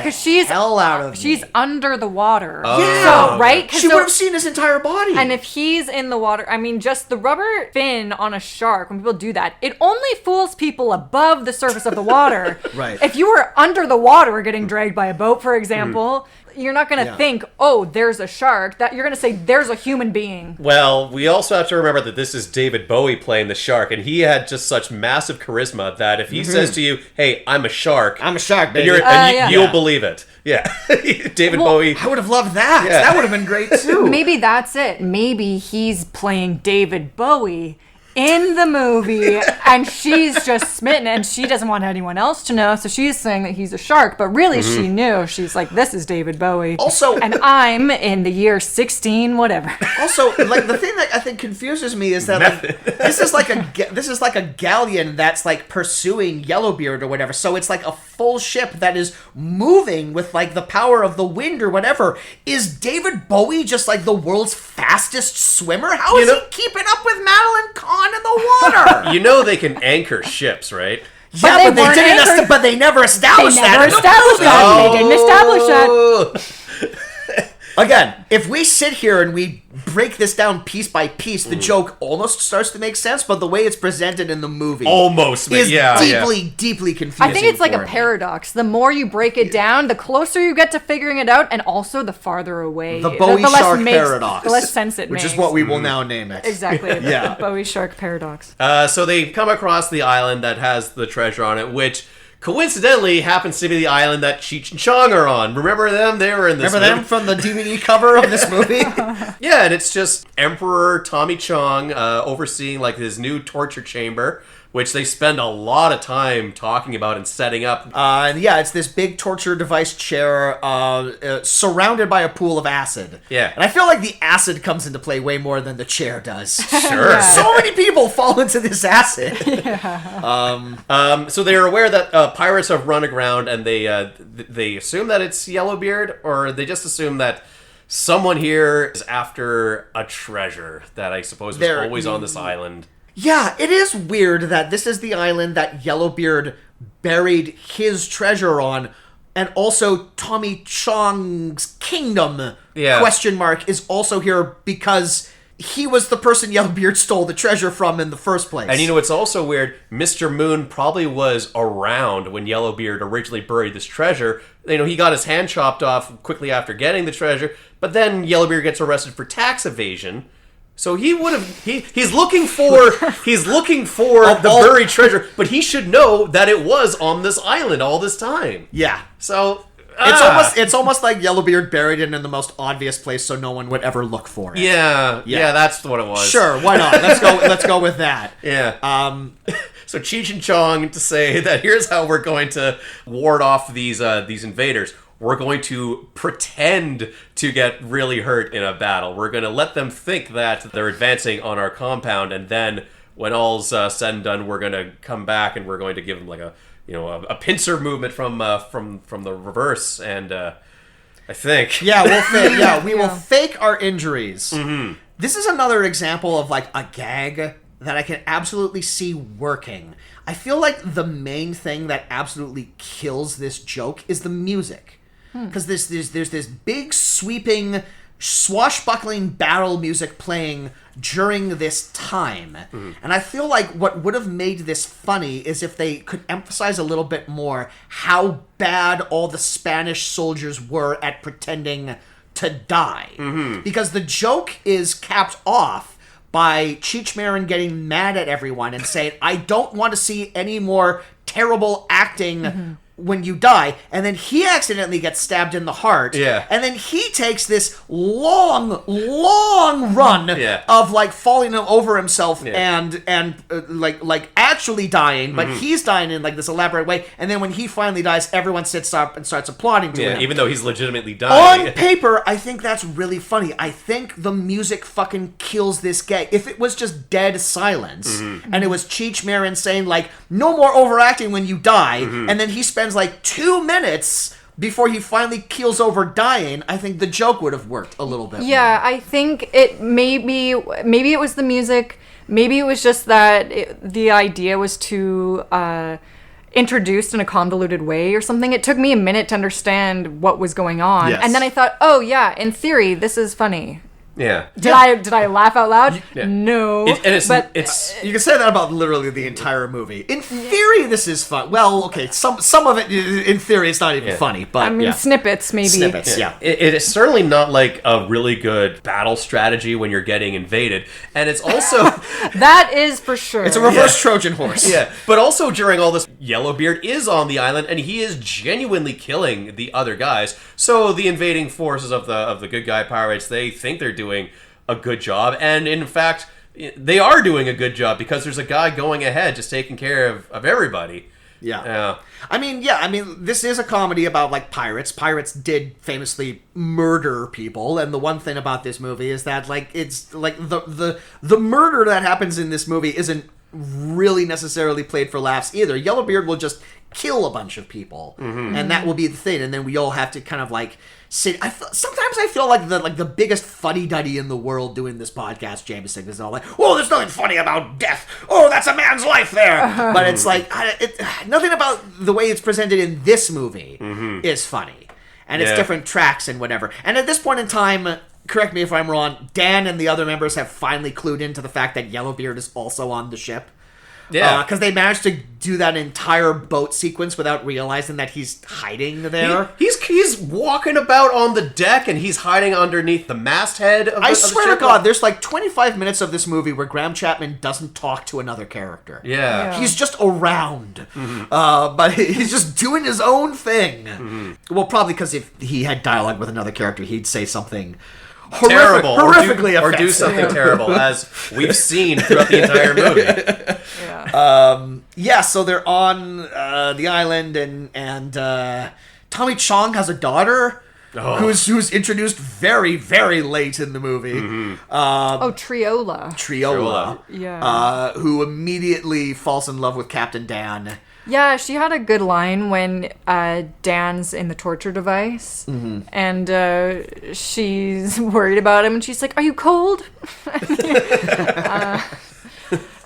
hell out of me. She's under the water. Oh. Yeah. So, right? She would have seen his entire body. And if he's in the water, I mean, just the rubber fin on a shark, when people do that, it only fools people above the surface of the water. Right. If you were under the water getting dragged by a boat, for example, you're not going to think, oh, there's a shark. That you're going to say, there's a human being. Well, we also have to remember that this is David Bowie playing the shark, and he had just such massive charisma that if he says to you, hey, I'm a shark, baby. You'll believe it. Yeah. David Bowie. I would have loved that. Yeah. That would have been great, too. Maybe that's it. Maybe he's playing David Bowie in the movie, and she's just smitten, and she doesn't want anyone else to know, so she's saying that he's a shark, but really she knew. She's like, this is David Bowie. Also, and I'm in the year 16, whatever. Also, like, the thing that I think confuses me is that like, this is like a galleon that's like pursuing Yellowbeard or whatever, so it's like a full ship that is moving with like the power of the wind or whatever. Is David Bowie just like the world's fastest swimmer? How is he keeping up with Madeline Kahn in the water? You know they can anchor ships, right? Yeah, but they never established that. They didn't establish that. Again, if we sit here and we break this down piece by piece, the joke almost starts to make sense, but the way it's presented in the movie is deeply confusing. I think it's like a paradox. The more you break it down, the closer you get to figuring it out, and also the farther away. The Bowie Shark Paradox. The less sense it makes. Which is what we will now name it. Exactly. Yeah. The Bowie Shark Paradox. So they come across the island that has the treasure on it, which coincidentally happens to be the island that Cheech and Chong are on. Remember them? They were in this movie. Remember them from the DVD cover of this movie? Yeah, and it's just Emperor Tommy Chong overseeing like his new torture chamber, which they spend a lot of time talking about and setting up. And it's this big torture device chair surrounded by a pool of acid. Yeah. And I feel like the acid comes into play way more than the chair does. Sure. Yeah. So many people fall into this acid. Yeah. So they're aware that pirates have run aground, and they assume that it's Yellowbeard, or they just assume that someone here is after a treasure that I suppose was always on this island. Yeah, it is weird that this is the island that Yellowbeard buried his treasure on, and also Tommy Chong's kingdom, question mark, is also here because he was the person Yellowbeard stole the treasure from in the first place. And you know, it's also weird, Mr. Moon probably was around when Yellowbeard originally buried this treasure. You know, he got his hand chopped off quickly after getting the treasure, but then Yellowbeard gets arrested for tax evasion. So he would have. He's looking for the buried treasure, but he should know that it was on this island all this time. Yeah. So it's almost like Yellowbeard buried it in the most obvious place, so no one would ever look for it. Yeah, that's what it was. Sure, why not? Let's go with that. Yeah. So Cheech and Chong to say that here's how we're going to ward off these invaders. we're going to pretend to get really hurt in a battle. We're going to let them think that they're advancing on our compound, and then when all's said and done, we're going to come back and we're going to give them like a pincer movement from the reverse, and I think we will fake our injuries. This is another example of like a gag that I can absolutely see working. I feel like the main thing that absolutely kills this joke is the music, because there's this big sweeping swashbuckling barrel music playing during this time. And I feel like what would have made this funny is if they could emphasize a little bit more how bad all the Spanish soldiers were at pretending to die. Because the joke is capped off by Cheech Marin getting mad at everyone and saying, I don't want to see any more terrible acting when you die, and then he accidentally gets stabbed in the heart, and then he takes this long run of like falling over himself and like actually dying, but he's dying in like this elaborate way, and then when he finally dies, everyone sits up and starts applauding to him, even though he's legitimately dying. On paper, I think that's really funny. I think the music fucking kills this gag. If it was just dead silence, and it was Cheech Marin saying like, no more overacting when you die, and then he spends like 2 minutes before he finally keels over dying, I think the joke would have worked a little bit more. I think it maybe it was the music, maybe it was just that the idea was too introduced in a convoluted way or something. It took me a minute to understand what was going on, and then I thought, oh yeah, in theory this is funny. Did I laugh out loud? No. But you can say that about literally the entire movie. In theory, this is fun. Well, okay, some of it, in theory, it's not even funny. But I mean, snippets, maybe. Snippets, It is certainly not like a really good battle strategy when you're getting invaded. And it's also... that is for sure. It's a reverse Trojan horse. But also during all this, Yellowbeard is on the island, and he is genuinely killing the other guys. So the invading forces of the good guy pirates, they think they're doing a good job, and in fact they are doing a good job because there's a guy going ahead just taking care of everybody. I mean this is a comedy about like pirates did famously murder people, and the one thing about this movie is that like it's like the murder that happens in this movie isn't really necessarily played for laughs either. Yellowbeard will just kill a bunch of people, and that will be the thing, and then we all have to kind of like sit. Sometimes I feel like the biggest fuddy-duddy in the world doing this podcast, Jameson, is all like, "Oh, there's nothing funny about death. Oh, that's a man's life there." But it's like nothing about the way it's presented in this movie is funny, and it's different tracks and whatever. And at this point in time, correct me if I'm wrong, Dan and the other members have finally clued into the fact that Yellowbeard is also on the ship. Because they managed to do that entire boat sequence without realizing that he's hiding there. He's walking about on the deck, and he's hiding underneath the masthead of the ship. I swear to God, there's like 25 minutes of this movie where Graham Chapman doesn't talk to another character. He's just around. But he's just doing his own thing. Well, probably because if he had dialogue with another character, he'd say something... horrifically or do something terrible, as we've seen throughout the entire movie. So they're on the island, and Tommy Chong has a daughter who's introduced very, very late in the movie. Triola. Who immediately falls in love with Captain Dan. Yeah, she had a good line when Dan's in the torture device, and she's worried about him, and she's like, "Are you cold?"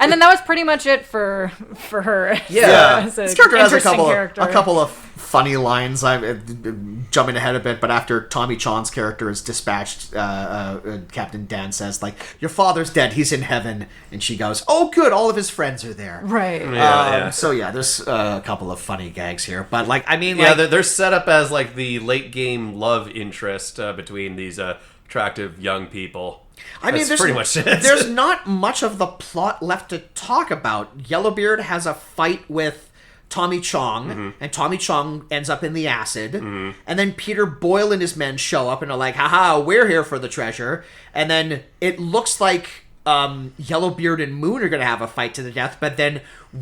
And then that was pretty much it for her. This character has a couple of funny lines. I'm jumping ahead a bit, but after Tommy Chong's character is dispatched, Captain Dan says, like, "Your father's dead. He's in heaven." And she goes, "Oh, good. All of his friends are there." Right. So there's a couple of funny gags here, but they're set up as like the late game love interest between these attractive young people. There's pretty much it. There's not much of the plot left to talk about. Yellowbeard has a fight with Tommy Chong, and Tommy Chong ends up in the acid, and then Peter Boyle and his men show up and are like, "Haha, we're here for the treasure." And then it looks like Yellowbeard and Moon are going to have a fight to the death, but then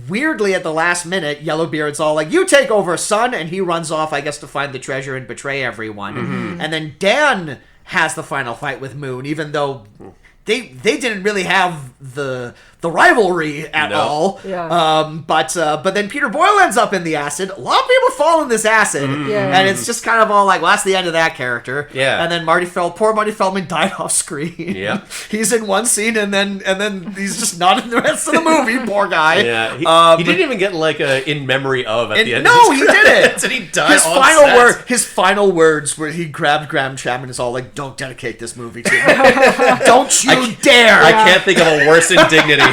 weirdly at the last minute, Yellowbeard's all like, you take over, son, and he runs off, I guess, to find the treasure and betray everyone. And then Dan has the final fight with Moon, even though they didn't really have the rivalry at all. Yeah. But then Peter Boyle ends up in the acid. A lot of people fall in this acid, and it's just kind of all like, well, that's the end of that character. Yeah. And then poor Marty Feldman died off screen. Yeah. He's in one scene, and then he's just not in the rest of the movie. Poor guy. Yeah. He didn't even get like a in memory of at the end. No, of he didn't. And he died His final words where he grabbed Graham Chapman is all like, "Don't dedicate this movie to me. Don't you dare." I can't think of a worse indignity.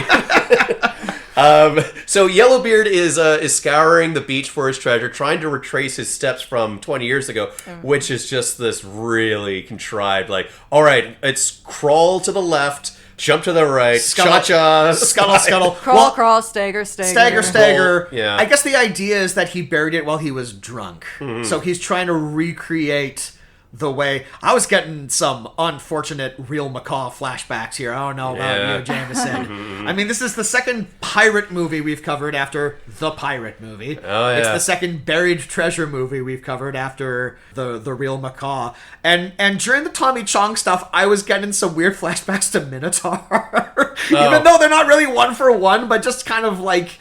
So Yellowbeard is scouring the beach for his treasure, trying to retrace his steps from 20 years ago, which is just this really contrived, like, all right, it's crawl to the left, jump to the right, cha-cha, scuttle. Crawl, stagger. Stagger. Yeah. I guess the idea is that he buried it while he was drunk. So he's trying to recreate the way... I was getting some unfortunate real macaw flashbacks here. I don't know about you, Jameson. I mean, this is the second pirate movie we've covered after The Pirate Movie. Oh, yeah. It's the second buried treasure movie we've covered after the real macaw. And during the Tommy Chong stuff, I was getting some weird flashbacks to Minotaur. Even though they're not really one for one, but just kind of like...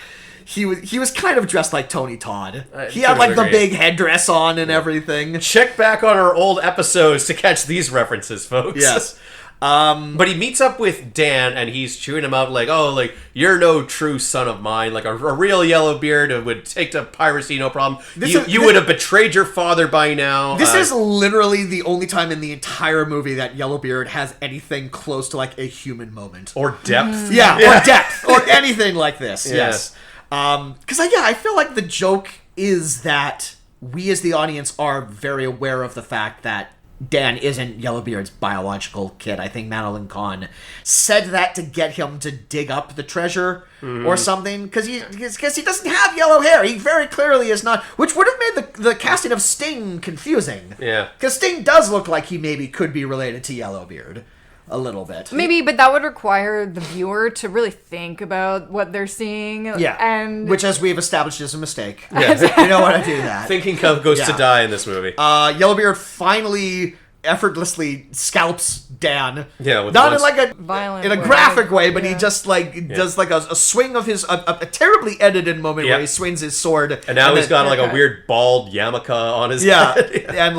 He was kind of dressed like Tony Todd. He had like the big headdress on and everything. Check back on our old episodes to catch these references, folks. Yes. But he meets up with Dan, and he's chewing him out like, oh, like, you're no true son of mine. Like, a real Yellowbeard would take to piracy, no problem. You would have betrayed your father by now. This is literally the only time in the entire movie that Yellowbeard has anything close to like a human moment. Or depth. Or depth. Or anything like this. Yes. Because I feel like the joke is that we as the audience are very aware of the fact that Dan isn't Yellowbeard's biological kid. I think Madeline Kahn said that to get him to dig up the treasure or something, because he doesn't have yellow hair. He very clearly is not, which would have made the casting of Sting confusing. Yeah. Because Sting does look like he maybe could be related to Yellowbeard. A little bit. Maybe, but that would require the viewer to really think about what they're seeing. Yeah. And which, as we've established, is a mistake. Yeah. You don't want to do that. Thinking goes to die in this movie. Yellowbeard finally effortlessly scalps Dan. Yeah, with not in like a violent in a graphic way, but he just like does like a swing of his a terribly edited moment where he swings his sword, and now he's got like a weird bald yarmulke on his head. and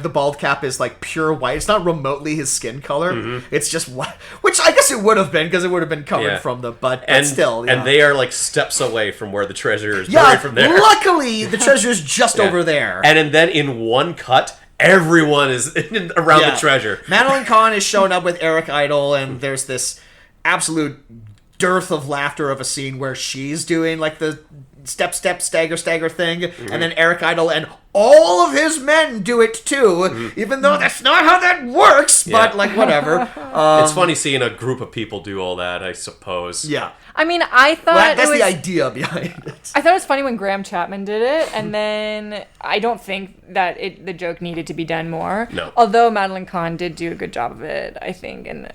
the bald cap is like pure white. It's not remotely his skin color. It's just white, which I guess it would have been because it would have been covered from the but still. And they are like steps away from where the treasure is buried from there. Luckily, the treasure is just over there. And then in one cut, everyone is around the treasure. Madeline Kahn is showing up with Eric Idle, and there's this absolute dearth of laughter of a scene where she's doing like the step, stagger thing, and then Eric Idle and all of his men do it too, even though that's not how that works, but like whatever. It's funny seeing a group of people do all that, I suppose. Yeah. I mean, I thought that's the idea behind it. I thought it was funny when Graham Chapman did it, and then I don't think that the joke needed to be done more. No. Although Madeline Kahn did do a good job of it, I think, and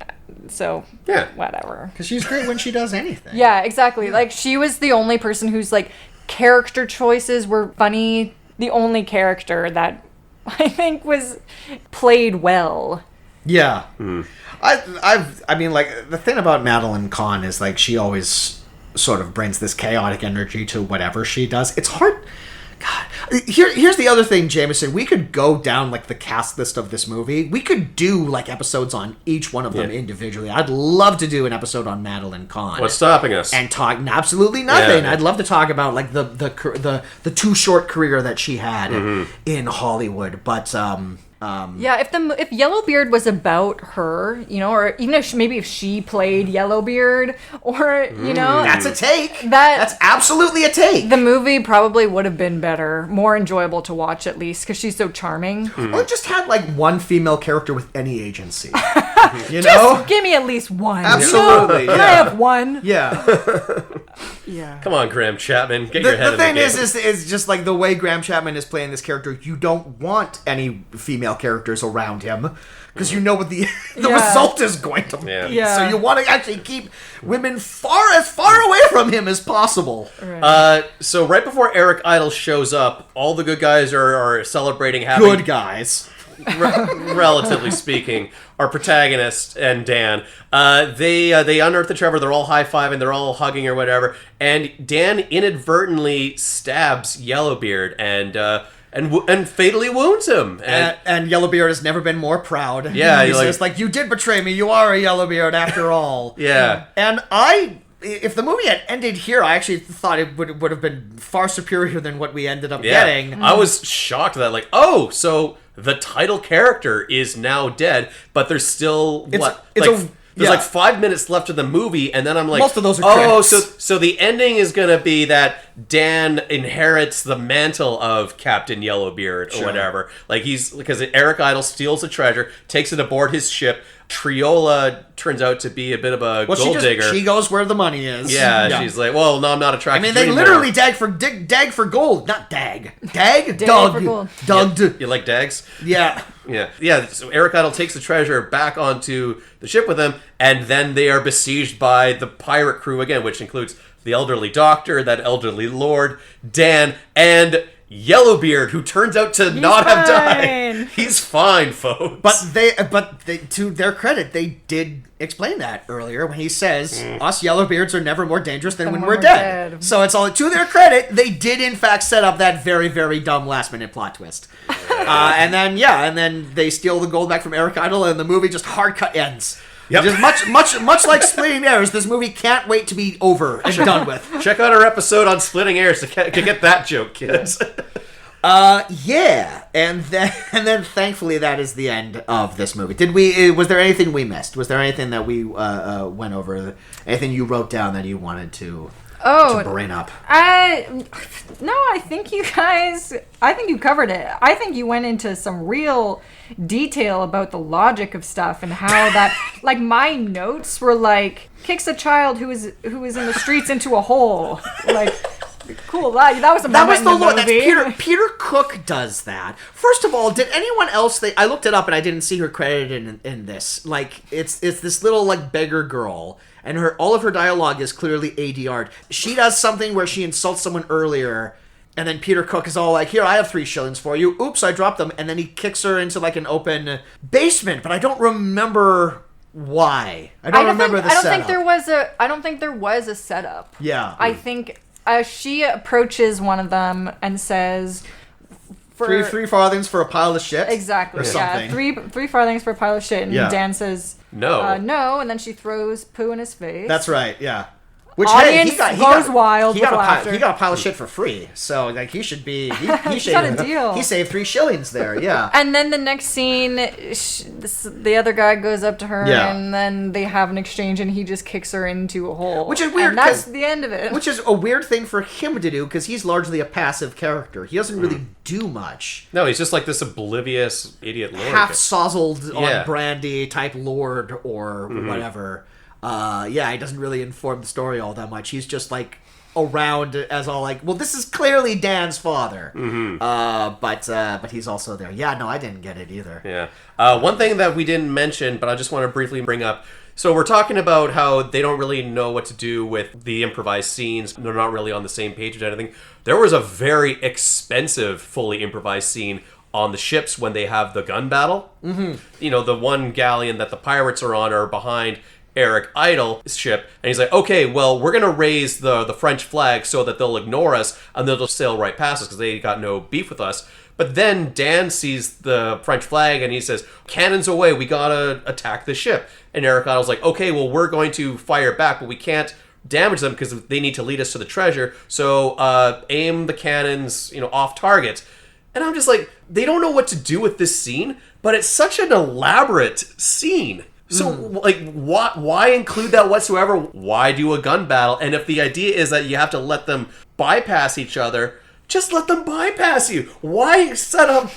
so whatever. Because she's great when she does anything. Yeah, exactly. Like, she was the only person whose like character choices were funny. The only character that I think was played well. Yeah. I mean, like, the thing about Madeline Kahn is, like, she always sort of brings this chaotic energy to whatever she does. It's hard. God. Here's the other thing, Jameson. We could go down, like, the cast list of this movie. We could do, like, episodes on each one of them individually. I'd love to do an episode on Madeline Kahn. What's stopping us? And talk absolutely nothing. I'd love to talk about, like, the too short career that she had in Hollywood. But, if Yellowbeard was about her, you know, or even if she played Yellowbeard, or you know, that's a take. That's absolutely a take. The movie probably would have been better, more enjoyable to watch at least because she's so charming. Or just had like one female character with any agency. You know, give me at least one. Absolutely. You know? Can I have one? Yeah. Yeah. Come on, Graham Chapman, get your head The in the thing game. is just like the way Graham Chapman is playing this character, you don't want any female characters around him because you know what the result is going to be. Yeah. So you want to actually keep women as far away from him as possible. Right. So right before Eric Idle shows up, all the good guys are celebrating having... Good guys. relatively speaking, our protagonist and Dan, they unearth the Trevor. They're all high-fiving, they're all hugging or whatever, and Dan inadvertently stabs Yellowbeard and fatally wounds him. And Yellowbeard has never been more proud. Yeah, he's just like, you did betray me. You are a Yellowbeard after all. Yeah. And if the movie had ended here, I actually thought it would have been far superior than what we ended up getting. I was shocked that, like, oh, so the title character is now dead, but there's still there's like 5 minutes left of the movie, and then I'm like, most of those are credits. So the ending is gonna be that Dan inherits the mantle of Captain Yellowbeard or whatever. Like because Eric Idle steals the treasure, takes it aboard his ship. Triola turns out to be a bit of a gold digger. She goes where the money is. Yeah, she's like, well, no, I'm not attracted. I mean, to they you literally anymore. dag for gold, not dag. Dag, Dag dug, for gold. dugged. You like dags? Yeah. Yeah. So Eric Idle takes the treasure back onto the ship with him, and then they are besieged by the pirate crew again, which includes the elderly doctor, that elderly lord, Dan, and Yellowbeard, who turns out to not have died. He's fine, folks. But they, to their credit, they did explain that earlier when he says, us Yellowbeards are never more dangerous than when we're dead. So it's all to their credit, they did in fact set up that very, very dumb last-minute plot twist. And then they steal the gold back from Eric Idle, and the movie just hard cut ends. Yep. Just much like Splitting Heirs, this movie can't wait to be over and done with. Check out our episode on Splitting Heirs to get that joke, kids. And then thankfully that is the end of this movie. Was there anything we missed? Was there anything that we went over? Anything you wrote down that you wanted to bring up? No, I think you covered it. I think you went into some real detail about the logic of stuff and how that, like, my notes were like, kicks a child who is in the streets into a hole. Like, cool. That was a moment in the movie. Peter Cook does that. First of all, did anyone else? I looked it up and I didn't see her credited in this. Like, it's this little like beggar girl, and all of her dialogue is clearly ADR'd. She does something where she insults someone earlier, and then Peter Cook is all like, here, I have 3 shillings for you. Oops, I dropped them. And then he kicks her into like an open basement, but I don't remember why. I don't remember the setup. I don't think there was a setup. Yeah. I think she approaches one of them and says, three farthings for a pile of shit. Exactly. Or something. Yeah, three farthings for a pile of shit, and Dan says no, and then she throws poo in his face. That's right. Yeah. Which audience goes wild with laughter. He got a pile of shit for free, so like he should be. He got a deal. He saved 3 shillings there. Yeah. And then the next scene, the other guy goes up to her, and then they have an exchange, and he just kicks her into a hole. Which is weird. And that's the end of it. Which is a weird thing for him to do because he's largely a passive character. He doesn't really do much. No, he's just like this oblivious idiot lord, half sozzled on brandy type lord or whatever. He doesn't really inform the story all that much. He's just like around as all like, well, this is clearly Dan's father. But he's also there. Yeah, no, I didn't get it either. Yeah. One thing that we didn't mention, but I just want to briefly bring up. So we're talking about how they don't really know what to do with the improvised scenes. They're not really on the same page with anything. There was a very expensive, fully improvised scene on the ships when they have the gun battle. You know, the one galleon that the pirates are on are behind Eric Idle's ship, and he's like, okay, well, we're gonna raise the French flag so that they'll ignore us and they'll just sail right past us because they got no beef with us. But then Dan sees the French flag and he says, cannons away, we gotta attack the ship. And Eric Idle's like, okay, well, we're going to fire back, but we can't damage them because they need to lead us to the treasure, so aim the cannons, off target. And I'm just like, they don't know what to do with this scene, but it's such an elaborate scene. So, why include that whatsoever? Why do a gun battle? And if the idea is that you have to let them bypass each other, just let them bypass you. Why set up,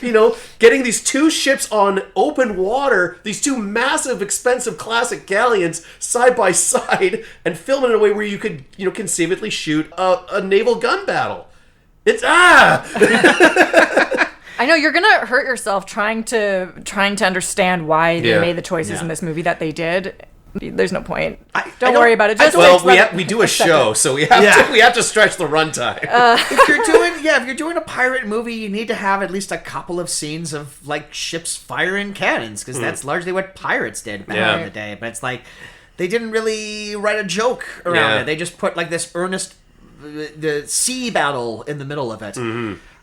getting these two ships on open water, these two massive, expensive classic galleons side by side, and film it in a way where you could, conceivably shoot a naval gun battle? It's I know you're gonna hurt yourself trying to understand why they made the choices in this movie that they did. There's no point. Don't worry about it. Just we do a show, so we have to stretch the runtime. If you're doing a pirate movie, you need to have at least a couple of scenes of like ships firing cannons, because that's largely what pirates did back in the day. But it's like they didn't really write a joke around it. They just put like this earnest the sea battle in the middle of it.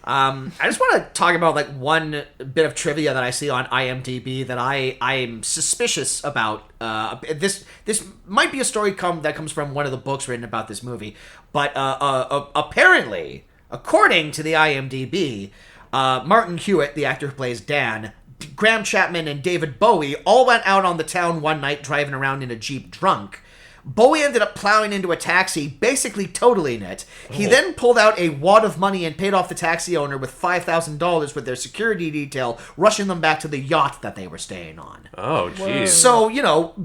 I just want to talk about like one bit of trivia that I see on IMDb that I'm suspicious about. This might be a story that comes from one of the books written about this movie, but apparently, according to the IMDb, Martin Hewitt, the actor who plays Dan, Graham Chapman, and David Bowie all went out on the town one night driving around in a Jeep drunk. Bowie ended up plowing into a taxi, basically totaling it. He then pulled out a wad of money and paid off the taxi owner with $5,000 with their security detail, rushing them back to the yacht that they were staying on. Oh, jeez. So,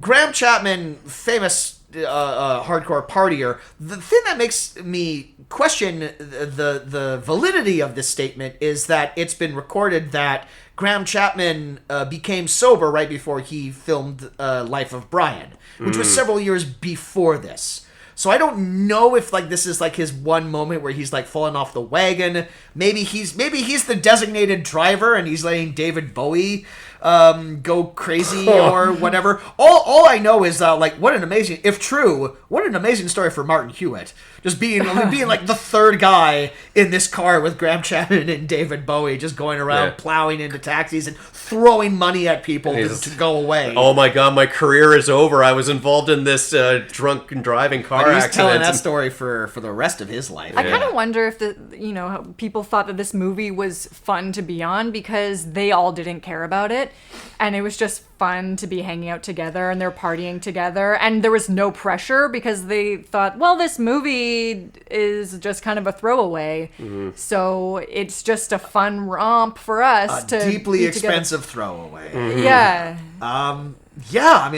Graham Chapman, famous hardcore partier, the thing that makes me question the validity of this statement is that it's been recorded that Graham Chapman became sober right before he filmed Life of Brian, which was several years before this. So I don't know if like this is like his one moment where he's like falling off the wagon. Maybe he's the designated driver and he's letting David Bowie go crazy or whatever. All I know is what an amazing story for Martin Hewitt. Just being like the third guy in this car with Graham Chapman and David Bowie, just going around plowing into taxis and throwing money at people to go away. Oh my God, my career is over. I was involved in this drunk and driving car accident. He's telling that story for the rest of his life. I kind of wonder if how people thought that this movie was fun to be on because they all didn't care about it, and it was just fun to be hanging out together and they're partying together, and there was no pressure because they thought, well, this movie is just kind of a throwaway, so it's just a fun romp for us to deeply expensive throwaway. Yeah.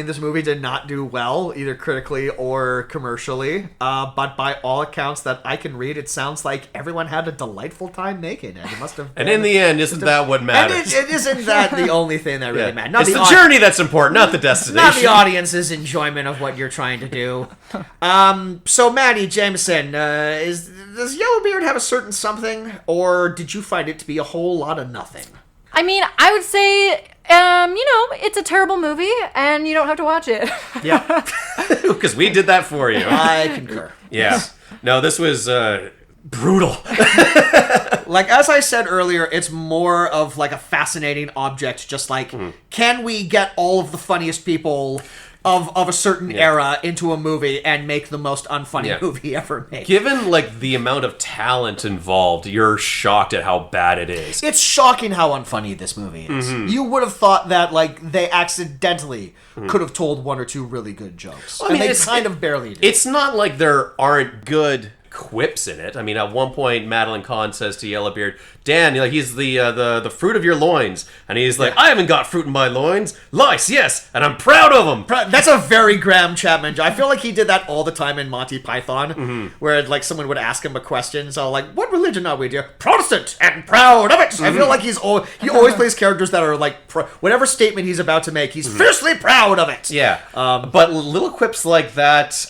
This movie did not do well, either critically or commercially. But by all accounts that I can read, it sounds like everyone had a delightful time making it. It must have been, and in the end, isn't that what matters? And it isn't that the only thing that really matters. It's the journey that's important, not the destination. Not the audience's enjoyment of what you're trying to do. So, Maddy Jameson, does Yellowbeard have a certain something, or did you find it to be a whole lot of nothing? I mean, I would say, it's a terrible movie, and you don't have to watch it. Yeah. Because we did that for you. I concur. Yeah. No, this was brutal. Like, as I said earlier, it's more of, like, a fascinating object, just like, can we get all of the funniest people of a certain era into a movie and make the most unfunny movie ever made? Given, like, the amount of talent involved, you're shocked at how bad it is. It's shocking how unfunny this movie is. You would have thought that, like, they accidentally could have told one or two really good jokes. Well, I mean, they kind of barely did. It's not like there aren't good quips in it. I mean, at one point, Madeline Kahn says to Yellowbeard, Dan, he's the fruit of your loins. And he's like, I haven't got fruit in my loins. Lice, yes, and I'm proud of them. That's a very Graham Chapman joke. I feel like he did that all the time in Monty Python, where like someone would ask him a question. So like, what religion are we, dear? Protestant, and proud of it. I feel like he always plays characters that are like, whatever statement he's about to make, he's fiercely proud of it. Yeah, but little quips like that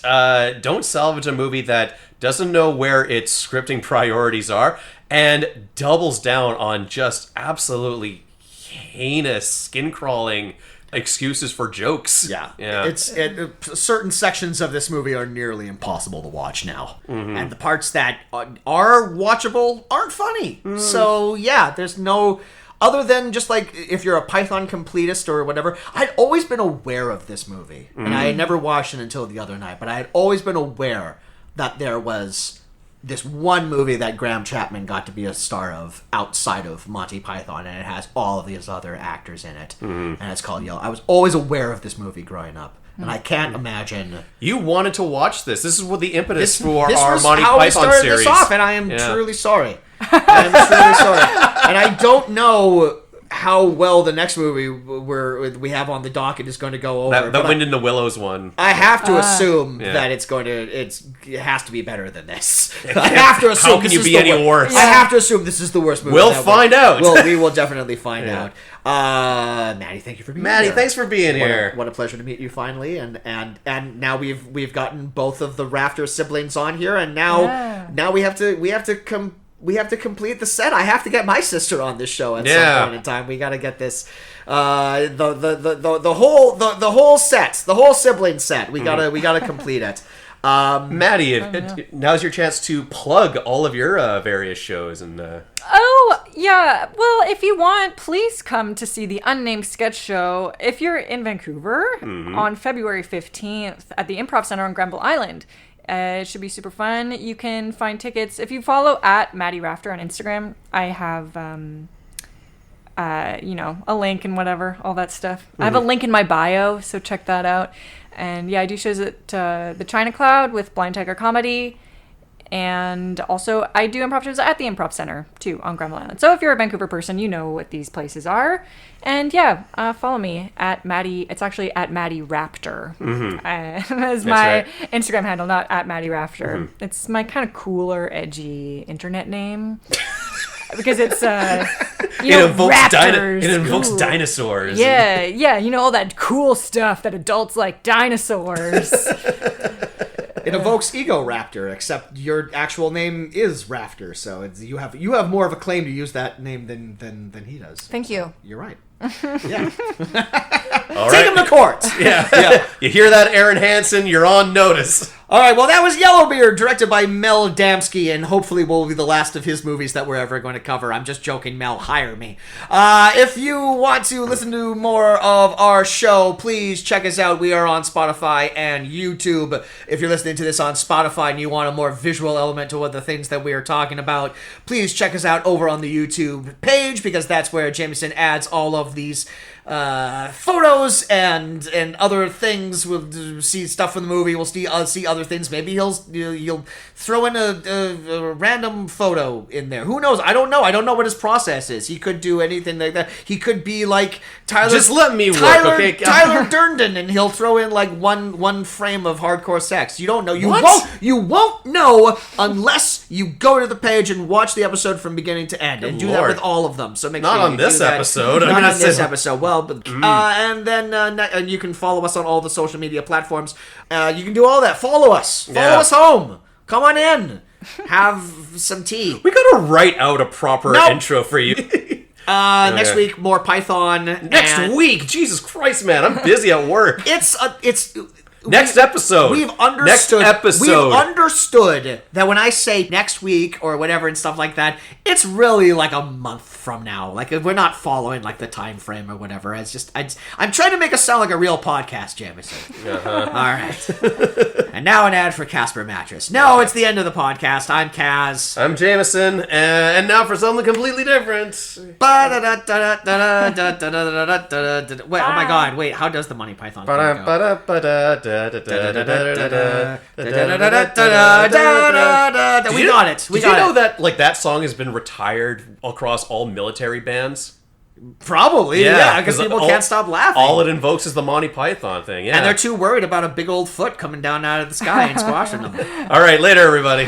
don't salvage a movie that doesn't know where its scripting priorities are, and doubles down on just absolutely heinous, skin-crawling excuses for jokes. Yeah. Certain sections of this movie are nearly impossible to watch now. And the parts that are watchable aren't funny. So, yeah, there's no... Other than just like, if you're a Python completist or whatever, I'd always been aware of this movie. And I had never watched it until the other night, but I had always been aware that there was this one movie that Graham Chapman got to be a star of outside of Monty Python, and it has all of these other actors in it, and it's called Yellow. I was always aware of this movie growing up, and I can't imagine... You wanted to watch this. This is what the impetus for our Monty Python series. This off, and I am truly sorry. I'm truly sorry. And I don't know how well the next movie we have on the docket is going to go over. That Wind in the Willows one. I have to assume that it has to be better than this. I have to assume. How can you be any worse? I have to assume this is the worst movie. We'll find out. We will definitely find out. Maddy, thank you for being here. Maddy, thanks for being here. What a pleasure to meet you finally. And now we've gotten both of the Rafter siblings on here, and now we have to complete the set. I have to get my sister on this show at some point in time. We got to get this the whole set, the whole sibling set. We gotta complete it. Maddy, now's your chance to plug all of your various shows and. Oh, yeah. Well, if you want, please come to see the Unnamed Sketch Show if you're in Vancouver on February 15th at the Improv Center on Granville Island. It should be super fun. You can find tickets if you follow at Maddy Rafter on Instagram. I have, a link and whatever, all that stuff. I have a link in my bio, so check that out. And yeah, I do shows at the China Cloud with Blind Tiger Comedy. And also, I do improv shows at the Improv Center, too, on Granville Island. So if you're a Vancouver person, you know what these places are. And yeah, follow me at Maddy. It's actually at Maddy Raptor. As my Instagram handle, not at Maddy Rafter. It's my kind of cooler, edgy internet name. Because it's, raptors. It invokes dinosaurs. Yeah, all that cool stuff that adults like, dinosaurs. It evokes Ego Raptor, except your actual name is Rafter, so you have more of a claim to use that name than he does. Thank you. You're right. Yeah. All Take him to court. Yeah. You hear that, Aaron Hansen? You're on notice. All right, well, that was Yellowbeard, directed by Mel Damsky, and hopefully will be the last of his movies that we're ever going to cover. I'm just joking, Mel, hire me. If you want to listen to more of our show, please check us out. We are on Spotify and YouTube. If you're listening to this on Spotify and you want a more visual element to what the things that we are talking about, please check us out over on the YouTube page, because that's where Jameson adds all of these photos and other things. We'll see stuff from the movie. We'll see other things. Maybe you'll throw in a random photo in there. Who knows? I don't know. I don't know what his process is. He could do anything like that. He could be like Tyler. Just let me work, okay? Tyler Durden, and he'll throw in like one frame of hardcore sex. You don't know. You won't know unless you go to the page and watch the episode from beginning to end, and do that with all of them. So make sure on this episode. Not on this episode. Well, and then and you can follow us on all the social media platforms. You can do all that. Follow us. Follow us home. Come on in. Have some tea. We gotta write out a proper intro for you. Next week, more Python. Next week? Jesus Christ, man. I'm busy at work. Next episode. We've understood that when I say next week or whatever and stuff like that, it's really like a month from now. Like, we're not following like the time frame or whatever. It's just I'm trying to make us sound like a real podcast, Jameson. All right. And now an ad for Casper Mattress. No, it's the end of the podcast. I'm Kaz. I'm Jameson, and now for something completely different. Wait, oh my God! Wait, how does the Monty Python thing go? We got it. Did you know that like that song has been retired across all military bands? Probably, yeah, because people can't stop laughing. All it invokes is the Monty Python thing, yeah. And they're too worried about a big old foot coming down out of the sky and squashing them. All right, later, everybody.